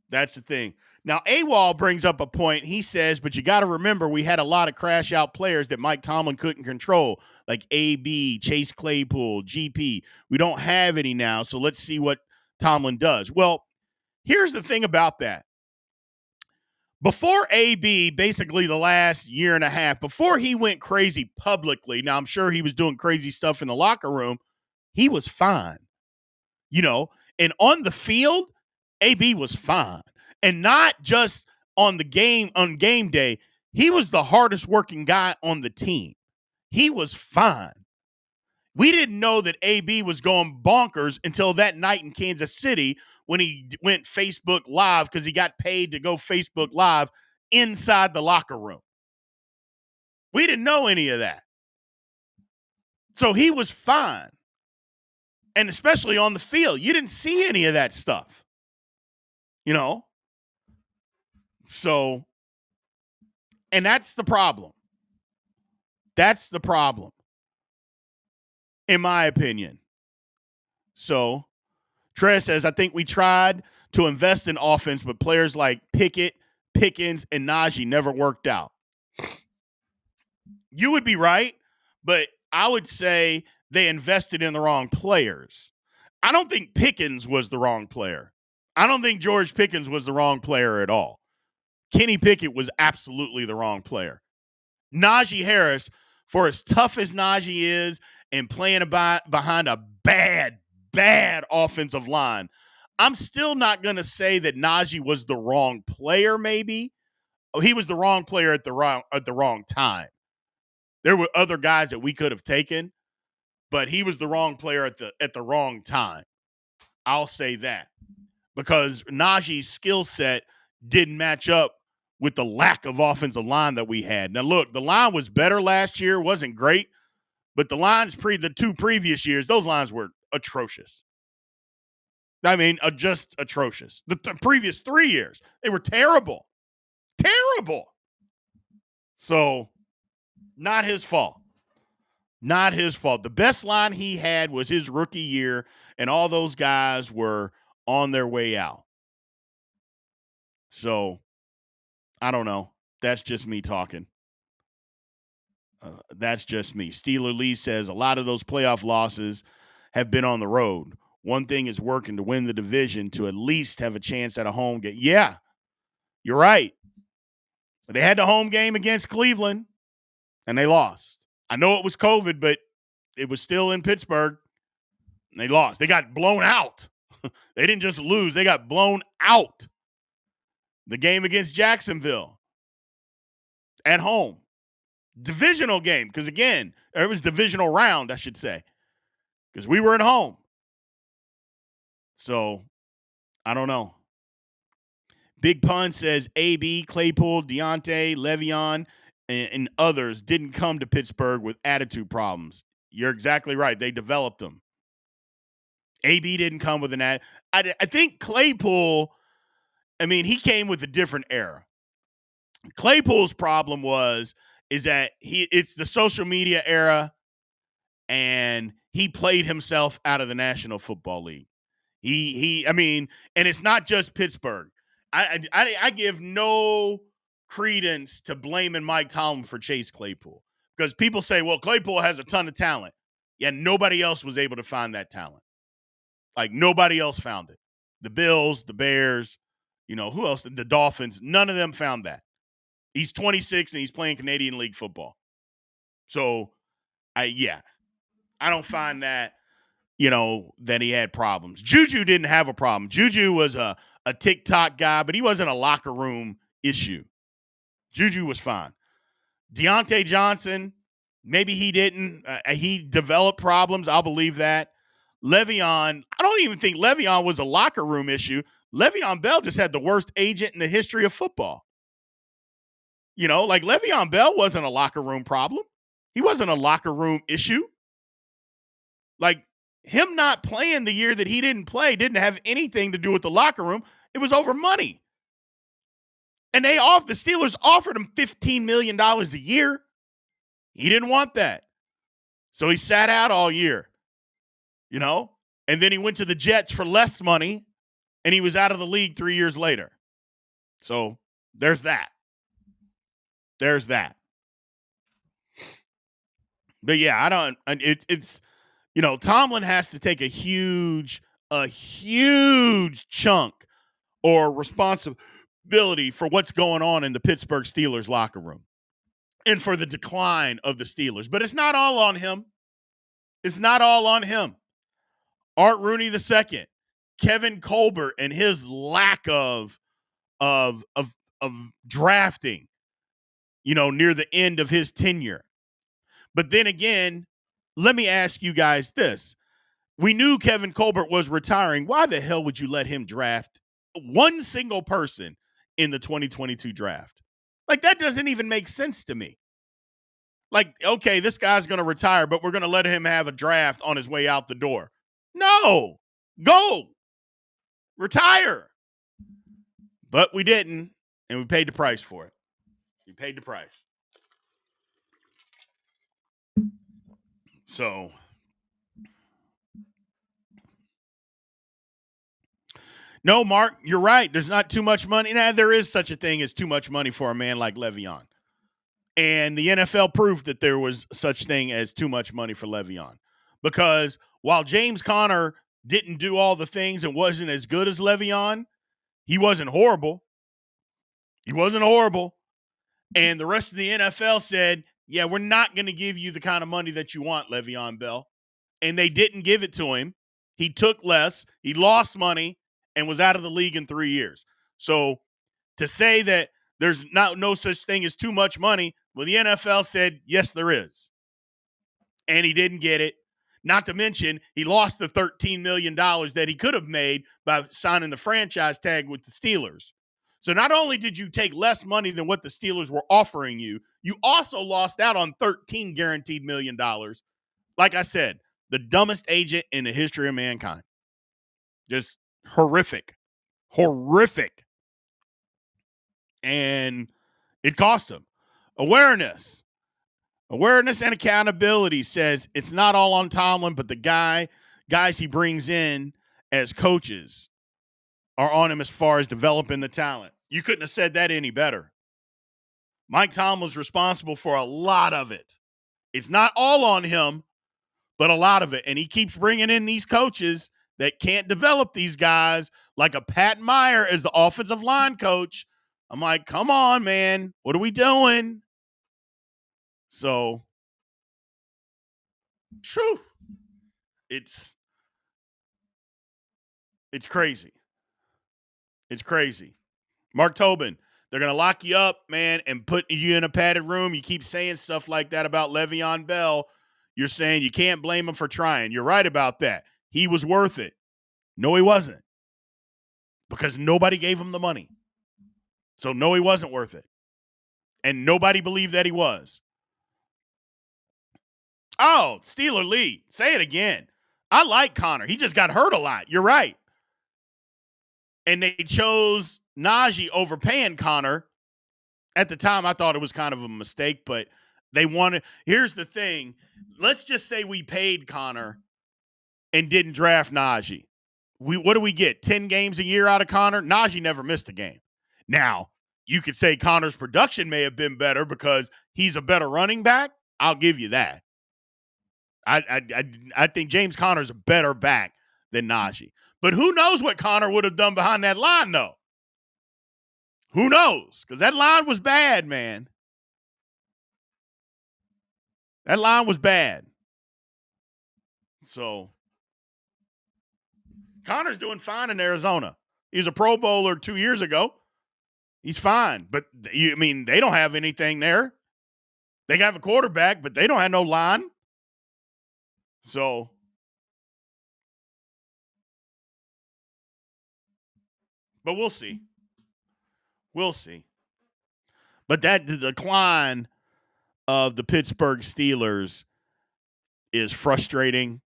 that's the thing. Now, AWOL brings up a point. He says, but you got to remember we had a lot of crash out players that Mike Tomlin couldn't control, like AB, Chase Claypool, GP. We don't have any now, so let's see what Tomlin does. Well, here's the thing about that. Before AB, basically the last year and a half, before he went crazy publicly, now I'm sure he was doing crazy stuff in the locker room, he was fine. And on the field, AB was fine. And not just on game day, he was the hardest working guy on the team. He was fine. We didn't know that AB was going bonkers until that night in Kansas City when he went Facebook Live because he got paid to go Facebook Live inside the locker room. We didn't know any of that. So he was fine. And especially on the field, you didn't see any of that stuff. So, and that's the problem. That's the problem, in my opinion. So, Trez says, I think we tried to invest in offense, but players like Pickett, Pickens, and Najee never worked out. You would be right, but I would say they invested in the wrong players. I don't think Pickens was the wrong player. I don't think George Pickens was the wrong player at all. Kenny Pickett was absolutely the wrong player. Najee Harris, for as tough as Najee is and playing behind a bad offensive line, I'm still not going to say that Najee was the wrong player, maybe. He was the wrong player at the wrong time. There were other guys that we could have taken, but he was the wrong player at the wrong time. I'll say that. Because Najee's skill set didn't match up with the lack of offensive line that we had. Now, look, the line was better last year, wasn't great, but the lines the 2 previous years, those lines were atrocious. I mean, just atrocious. The previous 3 years, they were terrible. Terrible. So, not his fault. Not his fault. The best line he had was his rookie year, and all those guys were on their way out. So, I don't know. That's just me talking. That's just me. Steeler Lee says a lot of those playoff losses have been on the road. One thing is working to win the division to at least have a chance at a home game. Yeah, you're right. But they had the home game against Cleveland, and they lost. I know it was COVID, but it was still in Pittsburgh, and they lost. They got blown out. They didn't just lose. They got blown out. The game against Jacksonville at home. Divisional game, because, again, it was divisional round, I should say, because we were at home. So, I don't know. Big Pun says AB, Claypool, Deontay, Le'Veon, and others didn't come to Pittsburgh with attitude problems. You're exactly right. They developed them. AB didn't come with an ad. I think Claypool, I mean, he came with a different era. Claypool's problem is that it's the social media era, and he played himself out of the National Football League. I mean, and it's not just Pittsburgh. I give no credence to blaming Mike Tomlin for Chase Claypool, because people say, well, Claypool has a ton of talent. Yeah, nobody else was able to find that talent. Like, nobody else found it. The Bills, the Bears, who else? The Dolphins. None of them found that. He's 26 and he's playing Canadian League football. So, I don't find that, that he had problems. Juju didn't have a problem. Juju was a TikTok guy, but he wasn't a locker room issue. Juju was fine. Deontay Johnson, maybe he didn't. He developed problems. I'll believe that. Le'Veon, I don't even think Le'Veon was a locker room issue. Le'Veon Bell just had the worst agent in the history of football. Like, Le'Veon Bell wasn't a locker room problem. He wasn't a locker room issue. Like, him not playing the year that he didn't play didn't have anything to do with the locker room. It was over money. And the Steelers offered him $15 million a year. He didn't want that. So he sat out all year, and then he went to the Jets for less money, and he was out of the league 3 years later. So there's that. But yeah, it's Tomlin has to take a huge chunk or responsibility for what's going on in the Pittsburgh Steelers locker room and for the decline of the Steelers. But it's not all on him. Art Rooney II, Kevin Colbert, and his lack of drafting, near the end of his tenure. But then again, let me ask you guys this. We knew Kevin Colbert was retiring. Why the hell would you let him draft one single person in the 2022 draft? Like, that doesn't even make sense to me. Like, okay, this guy's going to retire, but we're going to let him have a draft on his way out the door. No, go retire. But we didn't, and we paid the price for it. We paid the price. So, no, Mark, you're right. There's not too much money. Nah, there is such a thing as too much money for a man like Le'Veon. And the NFL proved that there was such thing as too much money for Le'Veon. Because while James Conner didn't do all the things and wasn't as good as Le'Veon, he wasn't horrible. And the rest of the NFL said, yeah, we're not going to give you the kind of money that you want, Le'Veon Bell. And they didn't give it to him. He took less. He lost money and was out of the league in 3 years. So to say that there's no such thing as too much money, well, the NFL said, yes, there is. And he didn't get it. Not to mention, he lost the $13 million that he could have made by signing the franchise tag with the Steelers. So not only did you take less money than what the Steelers were offering you, you also lost out on $13 guaranteed million. Like I said, the dumbest agent in the history of mankind. Just horrific. And it cost him. Awareness and accountability says it's not all on Tomlin, but the guys he brings in as coaches are on him as far as developing the talent. You couldn't have said that any better. Mike Tomlin was responsible for a lot of it. It's not all on him, but a lot of it. And he keeps bringing in these coaches that can't develop these guys, like a Pat Meyer as the offensive line coach. I'm like, come on, man. What are we doing? So, true. It's crazy. It's crazy. Mark Tobin, they're going to lock you up, man, and put you in a padded room. You keep saying stuff like that about Le'Veon Bell. You're saying you can't blame him for trying. You're right about that. He was worth it. No, he wasn't. Because nobody gave him the money. So, no, he wasn't worth it. And nobody believed that he was. Oh, Steeler Lee. Say it again. I like Connor. He just got hurt a lot. You're right. And they chose Najee over paying Connor. At the time, I thought it was kind of a mistake, but they wanted. Here's the thing. Let's just say we paid Connor and didn't draft Najee. What do we get? 10 games a year out of Connor? Najee never missed a game. Now, you could say Connor's production may have been better because he's a better running back. I'll give you that. I think James Conner's a better back than Najee. But who knows what Connor would have done behind that line, though? Who knows? Because that line was bad, man. That line was bad. So, Connor's doing fine in Arizona. He was a Pro Bowler 2 years ago. He's fine. But, I mean, they don't have anything there. They have a quarterback, but they don't have no line. So, but we'll see. We'll see. But the decline of the Pittsburgh Steelers is frustrating.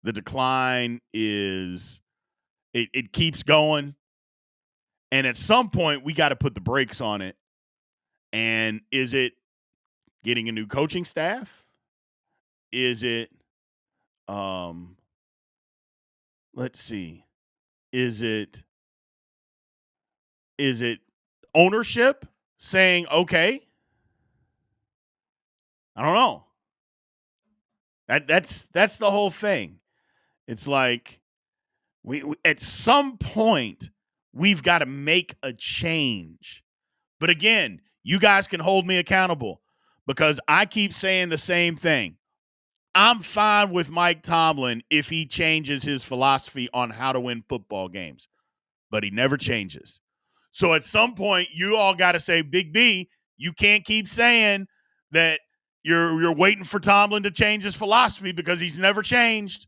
The decline is it keeps going. And at some point, we got to put the brakes on it. And is it getting a new coaching staff? Is it, let's see, is it ownership saying, okay, I don't know. That's the whole thing. It's like we at some point we've got to make a change. But again, you guys can hold me accountable because I keep saying the same thing. I'm fine with Mike Tomlin if he changes his philosophy on how to win football games, but he never changes. So at some point, you all got to say, Big B, you can't keep saying that you're waiting for Tomlin to change his philosophy because he's never changed.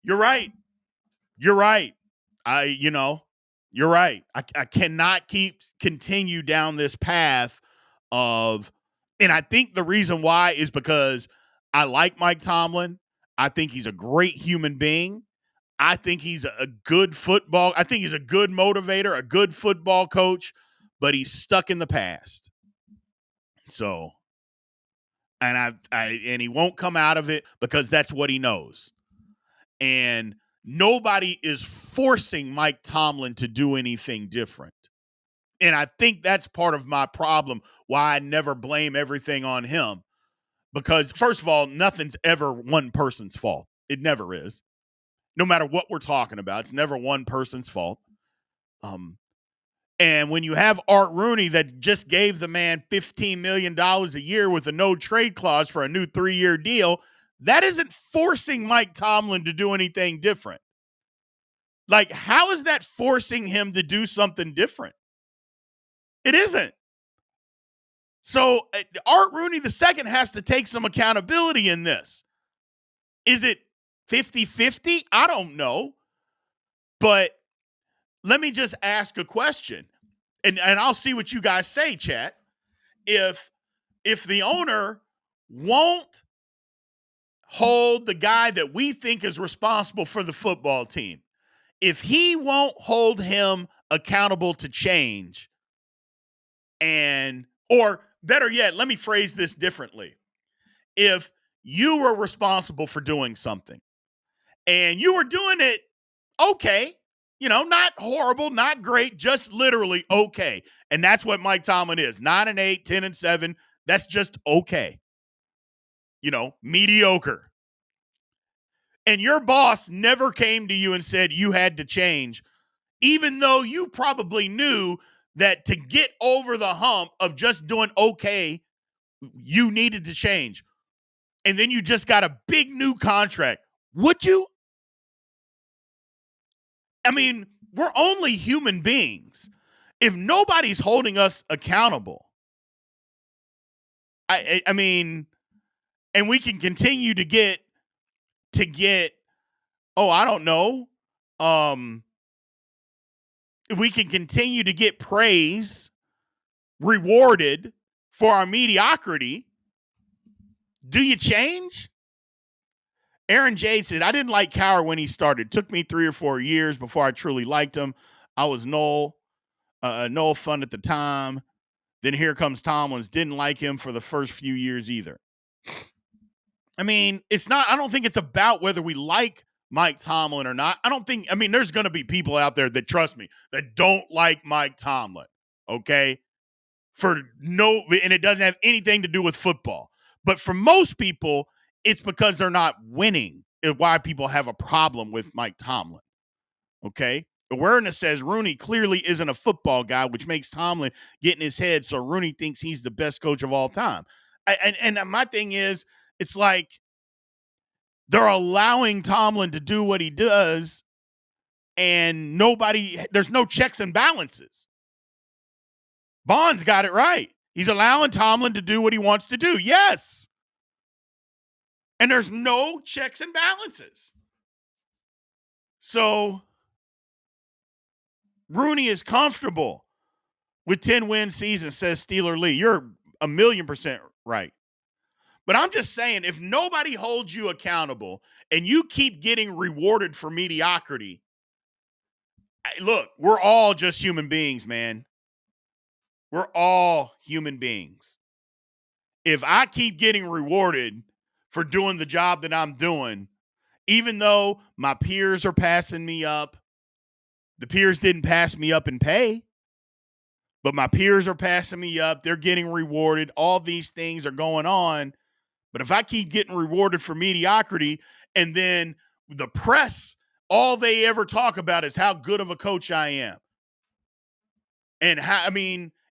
You're right. You're right. You're right. I cannot continue down this path of, and I think the reason why is because I like Mike Tomlin. I think he's a great human being. I think he's a good I think he's a good motivator, a good football coach, but he's stuck in the past. So, and and he won't come out of it because that's what he knows. And nobody is forcing Mike Tomlin to do anything different. And I think that's part of my problem, why I never blame everything on him. Because, first of all, nothing's ever one person's fault. It never is. No matter what we're talking about, it's never one person's fault. And when you have Art Rooney that just gave the man $15 million a year with a no trade clause for a new 3-year deal, that isn't forcing Mike Tomlin to do anything different. Like, how is that forcing him to do something different? It isn't. So Art Rooney II has to take some accountability in this. Is it 50-50? I don't know. But let me just ask a question. And I'll see what you guys say, chat. If the owner won't hold the guy that we think is responsible for the football team, if he won't hold him accountable to change, or better yet, let me phrase this differently. If you were responsible for doing something and you were doing it okay, not horrible, not great, just literally okay. And that's what Mike Tomlin is. 9-8, 10-7. That's just okay. Mediocre. And your boss never came to you and said you had to change, even though you probably knew that to get over the hump of just doing okay, you needed to change. And then you just got a big new contract. Would you? I mean, we're only human beings. If nobody's holding us accountable, I mean, and we can continue to get, I don't know, we can continue to get praise, rewarded for our mediocrity, do you change? Aaron Jade said, I didn't like Cowher when he started. It took me 3 or 4 years before I truly liked him. I was Noel fun at the time. Then here comes Tomlins. Didn't like him for the first few years either. I mean, I don't think it's about whether we like Mike Tomlin or not. There's going to be people out there that, trust me, that don't like Mike Tomlin, okay? And it doesn't have anything to do with football. But for most people, it's because they're not winning is why people have a problem with Mike Tomlin, okay? Awareness says Rooney clearly isn't a football guy, which makes Tomlin get in his head, so Rooney thinks he's the best coach of all time. And my thing is, it's like they're allowing Tomlin to do what he does, and there's no checks and balances. Bond's got it right. He's allowing Tomlin to do what he wants to do. Yes. And there's no checks and balances. So Rooney is comfortable with 10-win season, says Steeler Lee. You're 1,000,000% right. But I'm just saying, if nobody holds you accountable and you keep getting rewarded for mediocrity, look, we're all just human beings, man. We're all human beings. If I keep getting rewarded for doing the job that I'm doing, even though my peers are passing me up, the peers didn't pass me up in pay, but my peers are passing me up. They're getting rewarded. All these things are going on. But if I keep getting rewarded for mediocrity, and then the press, all they ever talk about is how good of a coach I am. And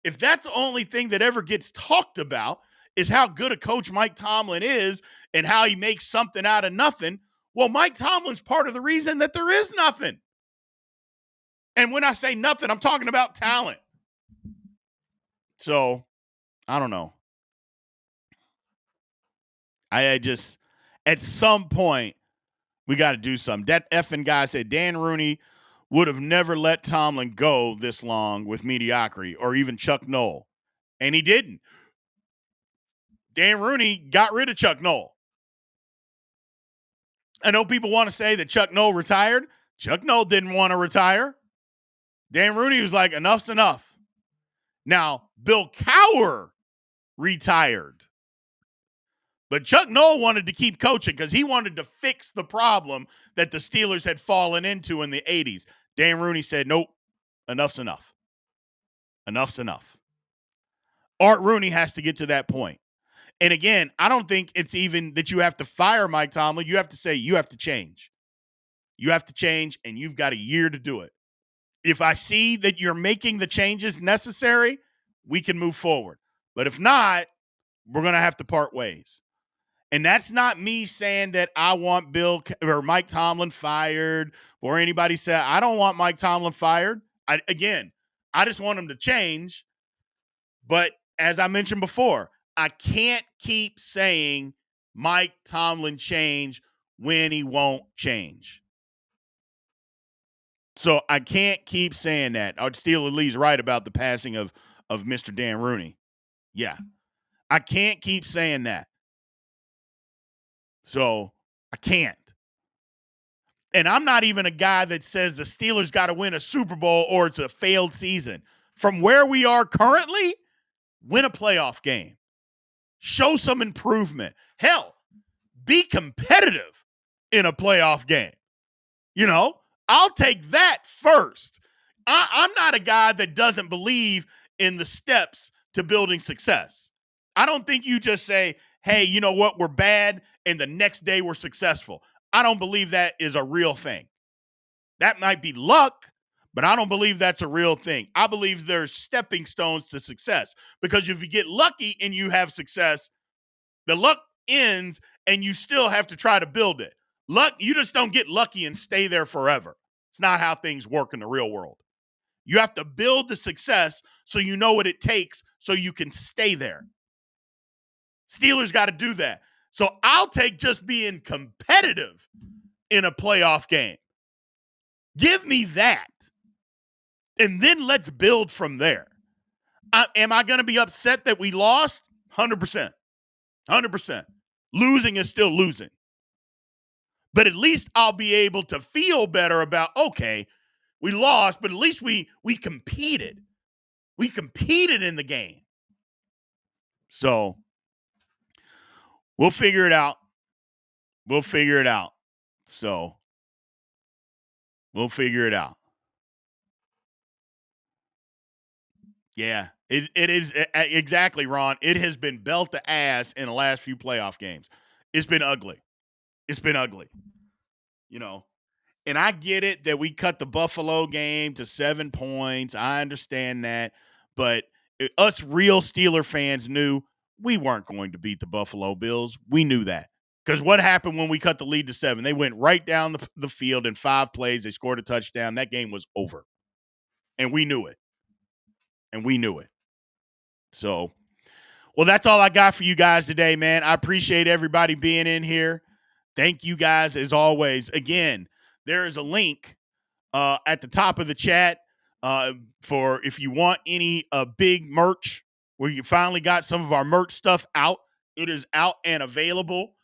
if that's the only thing that ever gets talked about is how good a coach Mike Tomlin is and how he makes something out of nothing, well, Mike Tomlin's part of the reason that there is nothing. And when I say nothing, I'm talking about talent. So, I don't know. I just, at some point, we got to do something. That effing guy said Dan Rooney would have never let Tomlin go this long with mediocrity, or even Chuck Noll. And he didn't. Dan Rooney got rid of Chuck Noll. I know people want to say that Chuck Noll retired. Chuck Noll didn't want to retire. Dan Rooney was like, enough's enough. Now, Bill Cowher retired. But Chuck Noll wanted to keep coaching because he wanted to fix the problem that the Steelers had fallen into in the 80s. Dan Rooney said, nope, enough's enough. Enough's enough. Art Rooney has to get to that point. And again, I don't think it's even that you have to fire Mike Tomlin. You have to say you have to change. You have to change, and you've got a year to do it. If I see that you're making the changes necessary, we can move forward. But if not, we're going to have to part ways. And that's not me saying that I want Mike Tomlin fired, or anybody said I don't want Mike Tomlin fired. I just want him to change. But as I mentioned before, I can't keep saying Mike Tomlin change when he won't change. So I can't keep saying that. Steeler Lee's right about the passing of Mr. Dan Rooney. Yeah. I can't keep saying that. So I can't. And I'm not even a guy that says the Steelers got to win a Super Bowl or it's a failed season. From where we are currently, win a playoff game. Show some improvement. Hell, be competitive in a playoff game. I'll take that first. I'm not a guy that doesn't believe in the steps to building success. I don't think you just say, hey, you know what, we're bad, and the next day we're successful. I don't believe that is a real thing. That might be luck, but I don't believe that's a real thing. I believe there's stepping stones to success, because if you get lucky and you have success, the luck ends and you still have to try to build it. Luck, you just don't get lucky and stay there forever. It's not how things work in the real world. You have to build the success so you know what it takes so you can stay there. Steelers got to do that. So I'll take just being competitive in a playoff game. Give me that. And then let's build from there. Am I going to be upset that we lost? 100%. 100%. Losing is still losing. But at least I'll be able to feel better about, okay, we lost, but at least we competed. We competed in the game. So we'll figure it out. We'll figure it out. So we'll figure it out. Yeah, it is exactly, Ron. It has been belt to ass in the last few playoff games. It's been ugly. It's been ugly. You know, and I get it that we cut the Buffalo game to 7 points. I understand that. But us real Steeler fans knew we weren't going to beat the Buffalo Bills. We knew that. Because what happened when we cut the lead to 7? They went right down the field in 5 plays. They scored a touchdown. That game was over. And we knew it. And we knew it. So, well, that's all I got for you guys today, man. I appreciate everybody being in here. Thank you guys as always. Again, there is a link at the top of the chat for if you want any big merch. Where you finally got some of our merch stuff out. It is out and available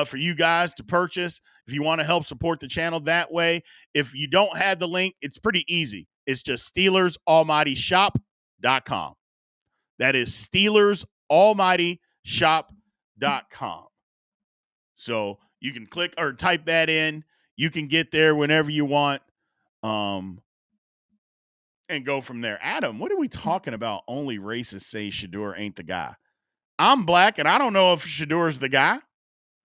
for you guys to purchase if you want to help support the channel that way. If you don't have the link, it's pretty easy. It's just SteelersAlmightyShop.com. That is SteelersAlmightyShop.com. So you can click or type that in. You can get there whenever you want. And go from there. Adam, what are we talking about? Only racists say Shedeur ain't the guy. I'm black, and I don't know if Shedur's the guy.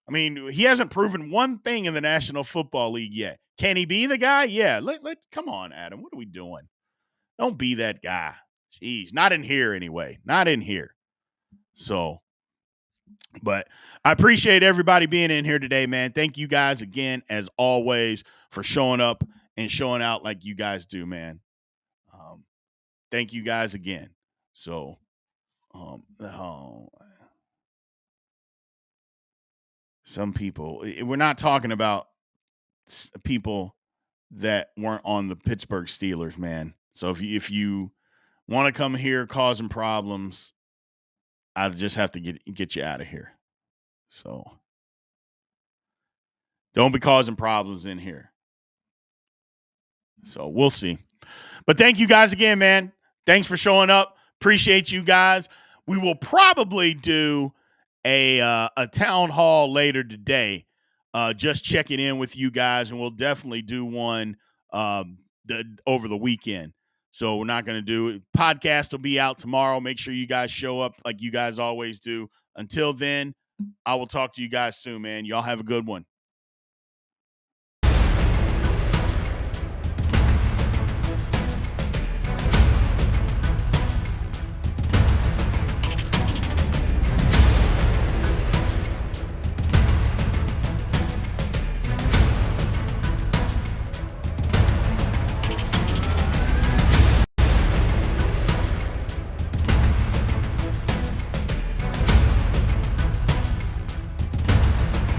I mean, he hasn't proven one thing in the National Football League yet. Can he be the guy? Yeah. Come on, Adam. What are we doing? Don't be that guy. Jeez, not in here anyway. Not in here. So, but I appreciate everybody being in here today, man. Thank you guys again, as always, for showing up and showing out like you guys do, man. Thank you guys again. So, some people, we're not talking about people that weren't on the Pittsburgh Steelers, man. So if you want to come here causing problems, I just have to get you out of here. So don't be causing problems in here. So we'll see. But thank you guys again, man. Thanks for showing up. Appreciate you guys. We will probably do a town hall later today, just checking in with you guys, and we'll definitely do one over the weekend. So we're not going to do it. Podcast will be out tomorrow. Make sure you guys show up like you guys always do. Until then, I will talk to you guys soon, man. Y'all have a good one.